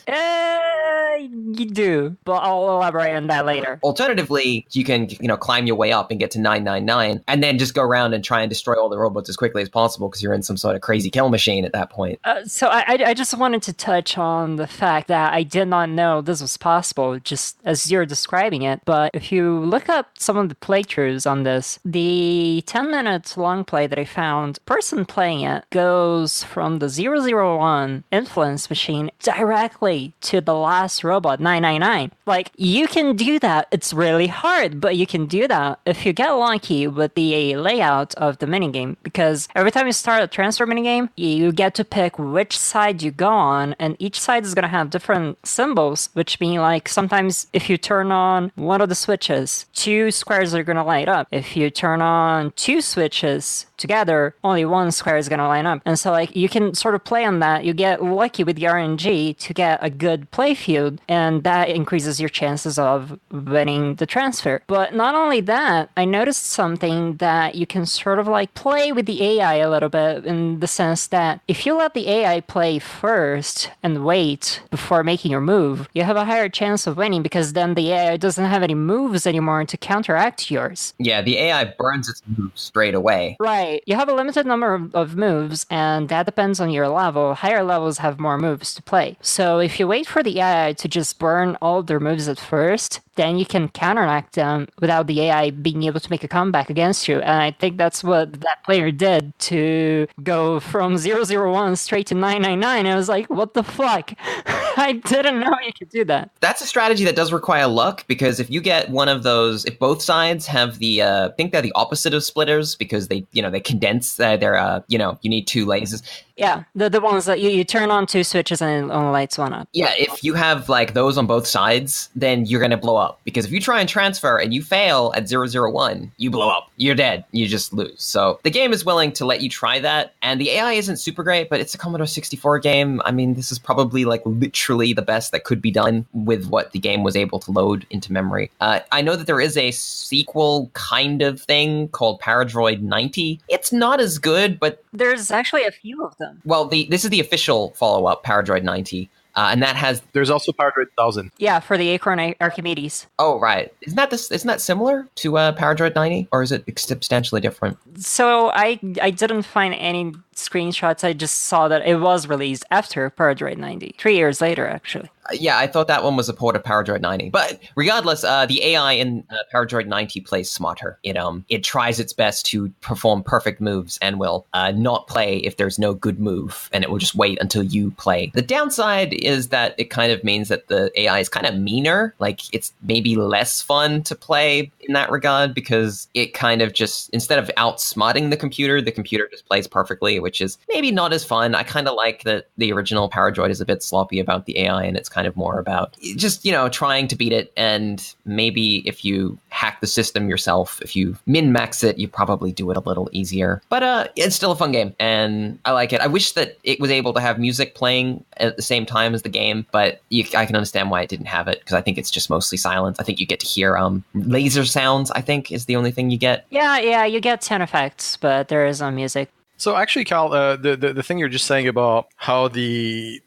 [SPEAKER 6] You do, but I'll elaborate on that later.
[SPEAKER 2] Alternatively, you can, climb your way up and get to 999 and then just go around and try and destroy all the robots as quickly as possible because you're in some sort of crazy kill machine at that point.
[SPEAKER 6] So I just wanted to touch on the fact that I did not know this was possible, just as you're describing it. But if you look up some of the playthroughs on this, the 10 minutes long play that I found, person playing it goes from the 001 influence machine directly to the last robot, 999. Like, you can do that. It's really hard, but you can do that if you get lucky with the layout of the minigame, because every time you start a transfer minigame, you get to pick which side you go on, and each side is going to have different symbols, which mean like sometimes if you turn on one of the switches, two squares are going to light up. If you turn on two switches, together, only one square is going to line up. And so like you can sort of play on that. You get lucky with the RNG to get a good play field, and that increases your chances of winning the transfer. But not only that, I noticed something that you can sort of like play with the AI a little bit, in the sense that if you let the AI play first and wait before making your move, you have a higher chance of winning, because then the AI doesn't have any moves anymore to counteract yours.
[SPEAKER 2] Yeah, the AI burns its moves straight away.
[SPEAKER 6] Right. You have a limited number of moves, and that depends on your level. Higher levels have more moves to play. So if you wait for the AI to just burn all their moves at first, then you can counteract them without the AI being able to make a comeback against you. And I think that's what that player did to go from 001 straight to 999. I was like, what the fuck? I didn't know you could do that.
[SPEAKER 2] That's a strategy that does require luck, because if you get one of those, if both sides have the, I think they're the opposite of splitters, because they condense, you need two lasers.
[SPEAKER 6] Yeah, the ones that you turn on two switches and it only lights one up.
[SPEAKER 2] Yeah, if you have like those on both sides, then you're going to blow up. Because if you try and transfer and you fail at 001, you blow up. You're dead. You just lose. So the game is willing to let you try that. And the AI isn't super great, but it's a Commodore 64 game. I mean, this is probably like literally the best that could be done with what the game was able to load into memory. I know that there is a sequel kind of thing called Paradroid 90. It's not as good, but
[SPEAKER 6] there's actually a few of them.
[SPEAKER 2] Well, this is the official follow-up, Paradroid 90. And that has...
[SPEAKER 3] There's also Paradroid 1000.
[SPEAKER 6] Yeah, for the Acorn Archimedes.
[SPEAKER 2] Oh, right. Isn't that similar to Paradroid 90? Or is it substantially different?
[SPEAKER 6] So I didn't find any screenshots. I just saw that it was released after Paradroid 90. 3 years later, actually.
[SPEAKER 2] Yeah, I thought that one was a port of Paradroid 90. But regardless, the AI in Paradroid 90 plays smarter. It tries its best to perform perfect moves and will not play if there's no good move, and it will just wait until you play. The downside is that it kind of means that the AI is kind of meaner. Like, it's maybe less fun to play in that regard, because it kind of just, instead of outsmarting the computer just plays perfectly, which is maybe not as fun. I kind of like that the original Paradroid is a bit sloppy about the AI, and it's kind of more about just, trying to beat it. And maybe if you hack the system yourself, if you min-max it, you probably do it a little easier. But it's still a fun game, and I like it. I wish that it was able to have music playing at the same time as the game, but I can understand why it didn't have it, because I think it's just mostly silent. I think you get to hear laser sounds, I think, is the only thing you get.
[SPEAKER 6] Yeah, you get sound effects, but there is no music.
[SPEAKER 3] So actually, Cal, the thing you're just saying about how the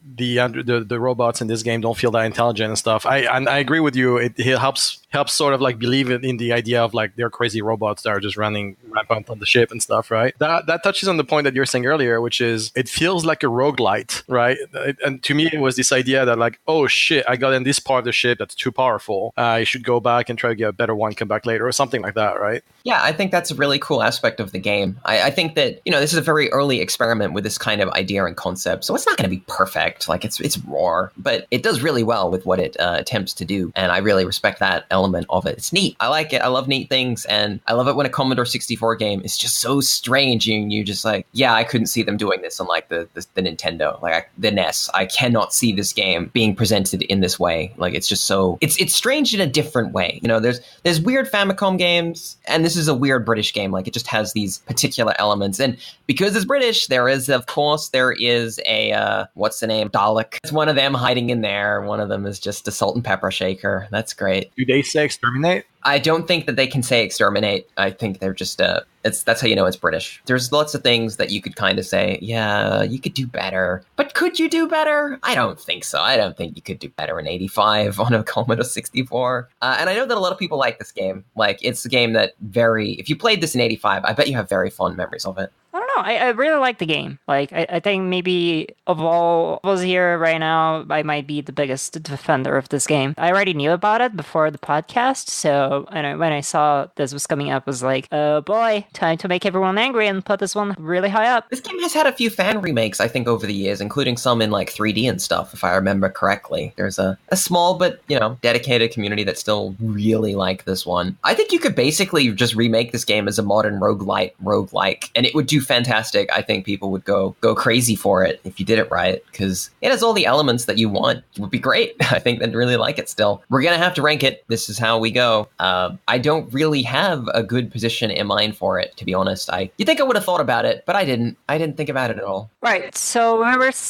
[SPEAKER 3] robots in this game don't feel that intelligent and stuff, I agree with you. It helps sort of like believe it in the idea of like they're crazy robots that are just running rampant on the ship and stuff, right? That touches on the point that you were saying earlier, which is it feels like a roguelite, right? And to me, it was this idea that like, oh shit, I got in this part of the ship that's too powerful. I should go back and try to get a better one, come back later, or something like that, right?
[SPEAKER 2] Yeah, I think that's a really cool aspect of the game. I think that, this is a very early experiment with this kind of idea and concept, so it's not going to be perfect. Like, it's raw, but it does really well with what it attempts to do, and I really respect that element of it. It's neat. I like it. I love neat things, and I love it when a Commodore 64 game is just so strange, and you just like, yeah, I couldn't see them doing this on like the Nintendo, like the NES. I cannot see this game being presented in this way. Like, it's just so it's strange in a different way. There's weird Famicom games, and this is a weird British game. Like, it just has these particular elements, and because it's British, there is a what's the name? Dalek. It's one of them hiding in there. One of them is just a salt and pepper shaker. That's great.
[SPEAKER 3] Do they say exterminate?
[SPEAKER 2] I don't think that they can say exterminate. I think they're just that's how you know it's British. There's lots of things that you could kind of say, yeah, you could do better. But could you do better? I don't think so. I don't think you could do better in 85 on a Commodore 64. And I know that a lot of people like this game. Like, it's a game that if you played this in 85, I bet you have very fond memories of it.
[SPEAKER 6] I don't know. I really like the game. Like, I think maybe of all of us here right now, I might be the biggest defender of this game. I already knew about it before the podcast, so when I saw this was coming up, I was like, oh boy, time to make everyone angry and put this one really high up.
[SPEAKER 2] This game has had a few fan remakes, I think, over the years, including some in like 3D and stuff, if I remember correctly. There's a small but, dedicated community that still really like this one. I think you could basically just remake this game as a modern roguelike, and it would do fantastic fantastic. I think people would go crazy for it if you did it right, because it has all the elements that you want. It would be great. I think they'd really like it still. We're going to have to rank it. This is how we go. I don't really have a good position in mind for it, to be honest. You think I would have thought about it, but I didn't. I didn't think about it at all.
[SPEAKER 6] Right. So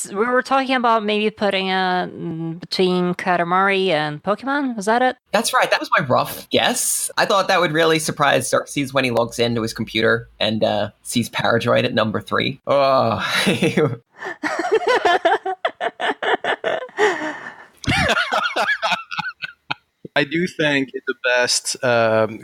[SPEAKER 6] we were talking about maybe putting it between Katamari and Pokemon. Was that it?
[SPEAKER 2] That's right. That was my rough guess. I thought that would really surprise Xerxes when he logs into his computer and sees Paradroid at number 3. Oh.
[SPEAKER 3] I do think it's the best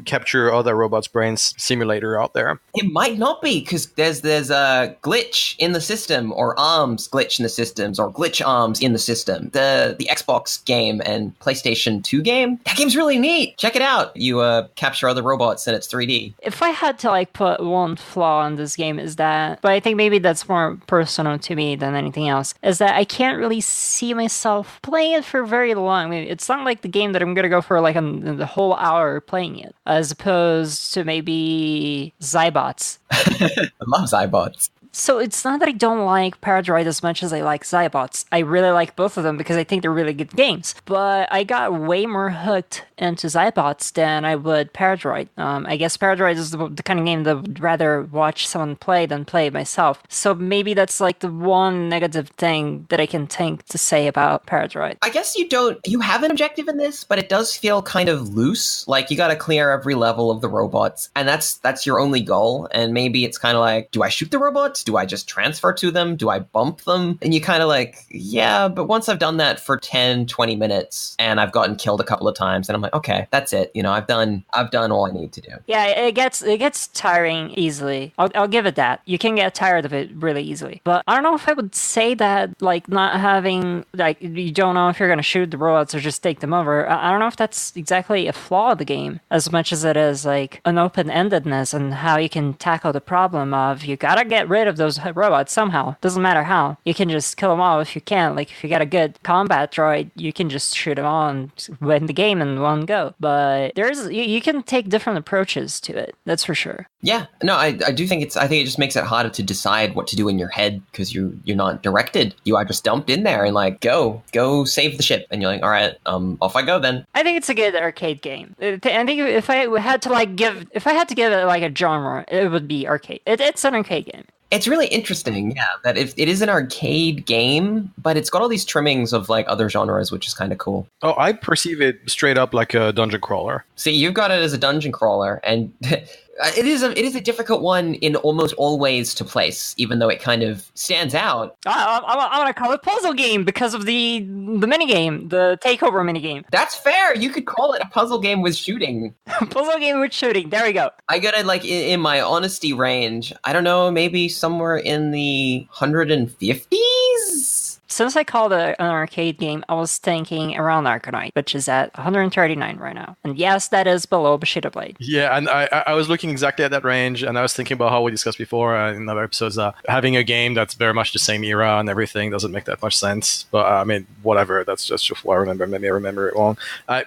[SPEAKER 3] capture other robots' brains simulator out there.
[SPEAKER 2] It might not be, because there's a glitch in the system, or arms glitch in the systems, or glitch arms in the system. The Xbox game and PlayStation 2 game, that game's really neat. Check it out. You capture other robots and it's 3D.
[SPEAKER 6] If I had to put one flaw in this game is that, but I think maybe that's more personal to me than anything else, is that I can't really see myself playing it for very long. I mean, it's not like the game that I'm going to go for the whole hour playing it, as opposed to maybe Zybots.
[SPEAKER 2] I love Zybots.
[SPEAKER 6] So it's not that I don't like Paradroid as much as I like Zybots. I really like both of them because I think they're really good games. But I got way more hooked into Zybots than I would Paradroid. I guess Paradroid is the kind of game that I would rather watch someone play than play myself. So maybe that's the one negative thing that I can think to say about Paradroid.
[SPEAKER 2] I guess you have an objective in this, but it does feel kind of loose. Like, you got to clear every level of the robots, and that's your only goal. And maybe it's kind of like, do I shoot the robots? Do I just transfer to them? Do I bump them? And you kind of yeah, but once I've done that for 10, 20 minutes and I've gotten killed a couple of times, and I'm like, okay, that's it. I've done all I need to do.
[SPEAKER 6] Yeah, it gets tiring easily. I'll give it that. You can get tired of it really easily. But I don't know if I would say that, not having, you don't know if you're going to shoot the robots or just take them over. I don't know if that's exactly a flaw of the game, as much as it is an open-endedness and how you can tackle the problem of, you gotta get rid of those robots somehow. Doesn't matter how. You can just kill them all if you can. If you got a good combat droid, you can just shoot them all and win the game in one go. But you can take different approaches to it. That's for sure.
[SPEAKER 2] Yeah. No, I do think I think it just makes it harder to decide what to do in your head, because you're not directed. You are just dumped in there and go save the ship, and you're like, all right, off I go then.
[SPEAKER 6] I think it's a good arcade game. I think if I had to give it a genre, it would be arcade. It's an arcade game.
[SPEAKER 2] It's really interesting, yeah, that it is an arcade game, but it's got all these trimmings of other genres, which is kind of cool.
[SPEAKER 3] Oh, I perceive it straight up like a dungeon crawler.
[SPEAKER 2] See, you've got it as a dungeon crawler, and it is a difficult one in almost all ways to place, even though it kind of stands out.
[SPEAKER 6] I want to call it puzzle game because of the minigame, the takeover minigame.
[SPEAKER 2] That's fair. You could call it a puzzle game with shooting.
[SPEAKER 6] Puzzle game with shooting. There we go.
[SPEAKER 2] I got it in my honesty range. I don't know, maybe somewhere in the 150s?
[SPEAKER 6] Since I called it an arcade game, I was thinking around Arcanite, which is at 139 right now. And yes, that is below Bushido Blade.
[SPEAKER 3] Yeah, and I was looking exactly at that range, and I was thinking about how we discussed before in other episodes, having a game that's very much the same era and everything doesn't make that much sense. But whatever, that's just what I remember. Maybe I remember it wrong.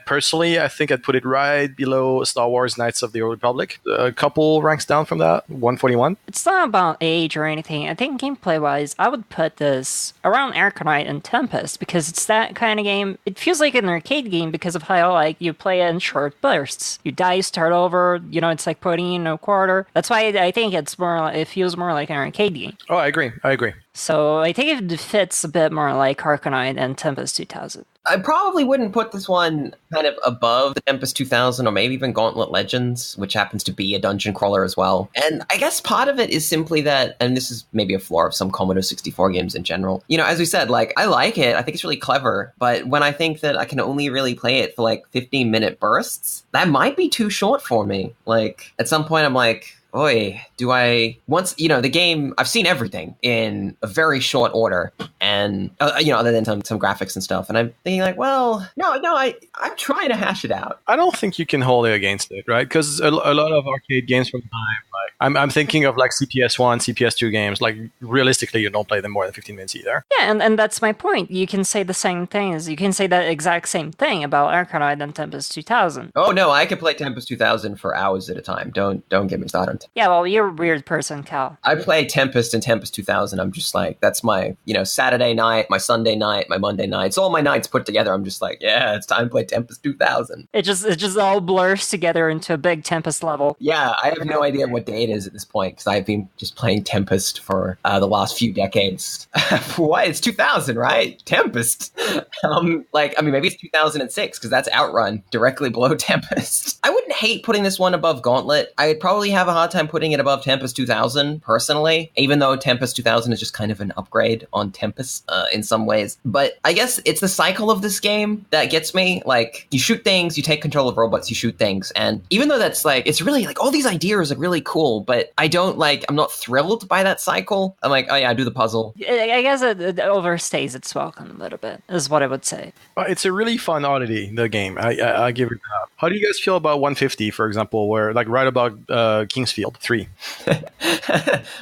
[SPEAKER 3] Personally, I think I'd put it right below Star Wars Knights of the Old Republic. A couple ranks down from that, 141.
[SPEAKER 6] It's not about age or anything. I think gameplay-wise, I would put this around Arcanite and Tempest, because it's that kind of game. It feels like an arcade game because of how you play it in short bursts. You die, you start over. It's like putting in a quarter. That's why I think it feels more like an arcade game.
[SPEAKER 3] Oh, I agree.
[SPEAKER 6] So I think it fits a bit more like Arcanite and Tempest 2000.
[SPEAKER 2] I probably wouldn't put this one kind of above the Tempest 2000 or maybe even Gauntlet Legends, which happens to be a dungeon crawler as well. And I guess part of it is simply that, and this is maybe a flaw of some Commodore 64 games in general, as we said, I like it. I think it's really clever. But when I think that I can only really play it for 15-minute bursts, that might be too short for me. At some point I'm like, Oy, do I once, the game, I've seen everything in a very short order, and, other than some graphics and stuff. And I'm thinking I'm trying to hash it out.
[SPEAKER 3] I don't think you can hold it against it, right? Because a lot of arcade games from time, I'm thinking of CPS1, CPS2 games, realistically, you don't play them more than 15 minutes either.
[SPEAKER 6] Yeah, and that's my point. You can say the same things. You can say that exact same thing about Arcanite and Tempest 2000.
[SPEAKER 2] Oh, no, I could play Tempest 2000 for hours at a time. Don't get me started. 2000.
[SPEAKER 6] Yeah, well, you're a weird person, Cal.
[SPEAKER 2] I play Tempest and Tempest 2000. I'm just like, that's my, Saturday night, my Sunday night, my Monday night. It's all my nights put together. I'm just like, yeah, it's time to play Tempest 2000.
[SPEAKER 6] It just all blurs together into a big Tempest level.
[SPEAKER 2] Yeah, I have no idea what day it is at this point because I've been just playing Tempest for the last few decades. Why? It's 2000, right? Tempest. Maybe it's 2006 because that's Outrun, directly below Tempest. I wouldn't hate putting this one above Gauntlet. I'd probably have a hard time putting it above Tempest 2000, personally, even though Tempest 2000 is just kind of an upgrade on Tempest in some ways. But I guess it's the cycle of this game that gets me. Like, you shoot things, you take control of robots, you shoot things. And even though that's like, it's really like all these ideas are really cool, but I'm not thrilled by that cycle. I'm like, oh yeah, do the puzzle.
[SPEAKER 6] I guess it overstays its welcome a little bit, is what I would say.
[SPEAKER 3] It's a really fun oddity, the game. I give it that. How do you guys feel about 150, for example, where like right about Kingsfield 3?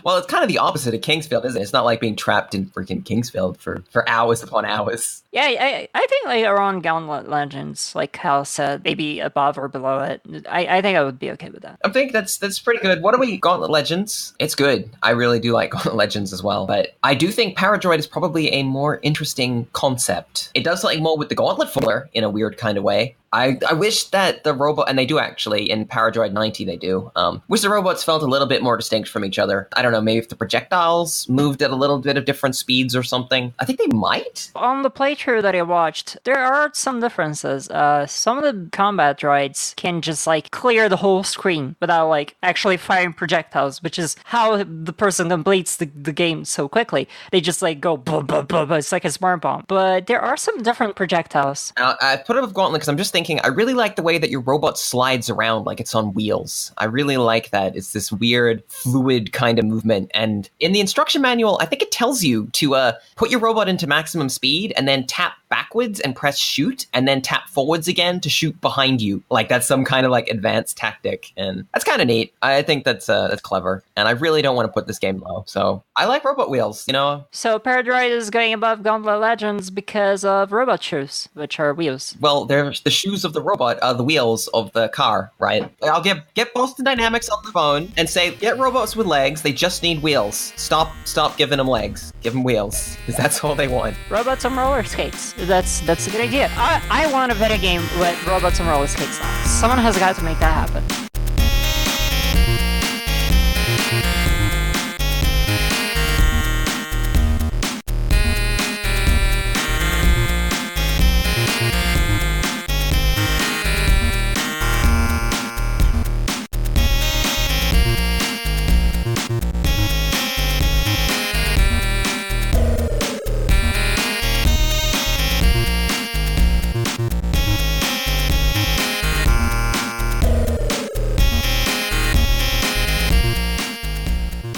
[SPEAKER 2] Well, it's kind of the opposite of Kingsfield, isn't it? It's not like being trapped in freaking Kingsfield for hours upon hours.
[SPEAKER 6] Yeah, I think like around Gauntlet Legends, like Hal said, maybe above or below it. I think I would be okay with that.
[SPEAKER 2] I think that's pretty good. What are we? Gauntlet Legends? It's good. I really do like Gauntlet Legends as well. But I do think Paradroid is probably a more interesting concept. It does something more with the Gauntlet formula in a weird kind of way. I wish that the robot, and they do actually, in Paradroid 90 they do, wish the robots felt a little bit more distinct from each other. I don't know, maybe if the projectiles moved at a little bit of different speeds or something. I think they might.
[SPEAKER 6] On the playthrough that I watched, there are some differences. Some of the combat droids can just like clear the whole screen without like actually firing projectiles, which is how the person completes the game so quickly. They just like go blah, blah, blah, blah. It's like a smart bomb. But there are some different projectiles.
[SPEAKER 2] I put it with Gauntlet because I'm just thinking, I really like the way that your robot slides around like it's on wheels. I really like that. It's this weird, fluid kind of movement. And in the instruction manual, I think it tells you to put your robot into maximum speed and then tap backwards and press shoot and then tap forwards again to shoot behind you. Like that's some kind of like advanced tactic. And that's kind of neat. I think that's clever. And I really don't want to put this game low. So I like robot wheels,
[SPEAKER 6] So Paradroid is going above Gauntlet Legends because of robot shoes, which are wheels.
[SPEAKER 2] Well, there's the shoes of the robot are the wheels of the car, right? I'll get Boston Dynamics on the phone and say, get robots with legs. They just need wheels. Stop giving them legs. Give them wheels, because that's all they want.
[SPEAKER 6] Robots on roller skates. That's a good idea. I want a video game with robots on roller skates now. Someone has got to make that happen.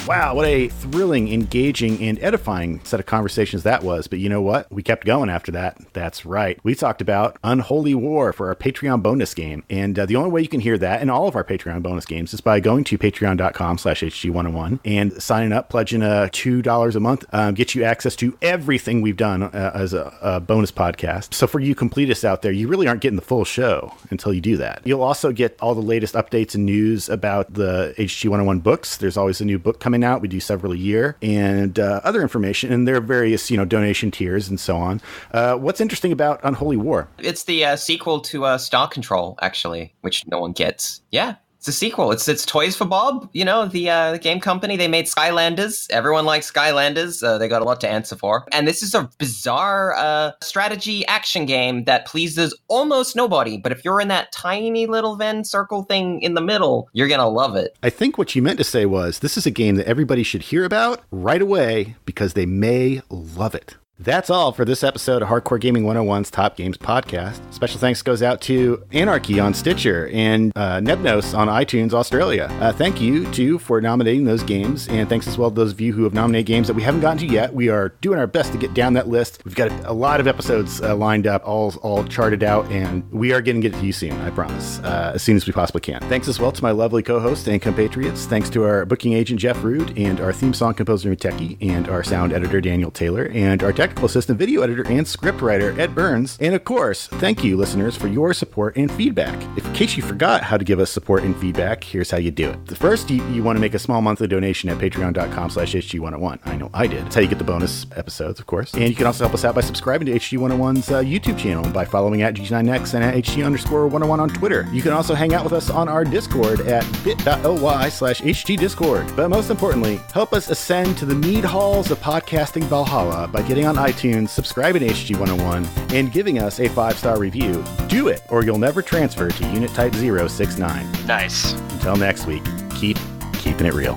[SPEAKER 1] Wow, what a thrilling, engaging, and edifying set of conversations that was. But you know what? We kept going after that. That's right. We talked about Unholy War for our Patreon bonus game. And the only way you can hear that and all of our Patreon bonus games is by going to patreon.com/HG101 and signing up, pledging $2 a month, get you access to everything we've done as a bonus podcast. So for you completists out there, you really aren't getting the full show until you do that. You'll also get all the latest updates and news about the HG101 books. There's always a new book coming out. We do several a year, and other information, and there are various donation tiers and so on. What's interesting about Unholy War?
[SPEAKER 2] It's the sequel to Star Control, actually, which no one gets. Yeah. It's a sequel. It's Toys for Bob, the game company. They made Skylanders. Everyone likes Skylanders. They got a lot to answer for. And this is a bizarre strategy action game that pleases almost nobody. But if you're in that tiny little Venn circle thing in the middle, you're going to love it.
[SPEAKER 1] I think what you meant to say was this is a game that everybody should hear about right away because they may love it. That's all for this episode of Hardcore Gaming 101's Top Games Podcast. Special thanks goes out to Anarchy on Stitcher and Nebnos on iTunes Australia. Thank you, too, for nominating those games, and thanks as well to those of you who have nominated games that we haven't gotten to yet. We are doing our best to get down that list. We've got a lot of episodes lined up, all charted out, and we are going to get it to you soon, I promise, as soon as we possibly can. Thanks as well to my lovely co-hosts and compatriots. Thanks to our booking agent, Jeff Rude, and our theme song composer, Muteki, and our sound editor, Daniel Taylor, and our tech technical assistant, video editor, and scriptwriter, Ed Burns. And of course, thank you, listeners, for your support and feedback. In case you forgot how to give us support and feedback, here's how you do it. First, you want to make a small monthly donation at patreon.com/HG101. I know I did. That's how you get the bonus episodes, of course. And you can also help us out by subscribing to HG101's YouTube channel and by following at G9X and at HG_101 on Twitter. You can also hang out with us on our Discord at bit.ly/HGDiscord. But most importantly, help us ascend to the mead halls of podcasting Valhalla by getting on iTunes, subscribing to HG101, and giving us a 5-star review. Do it, or you'll never transfer to Unit Type 069.
[SPEAKER 5] Nice.
[SPEAKER 1] Until next week, keep keeping it real.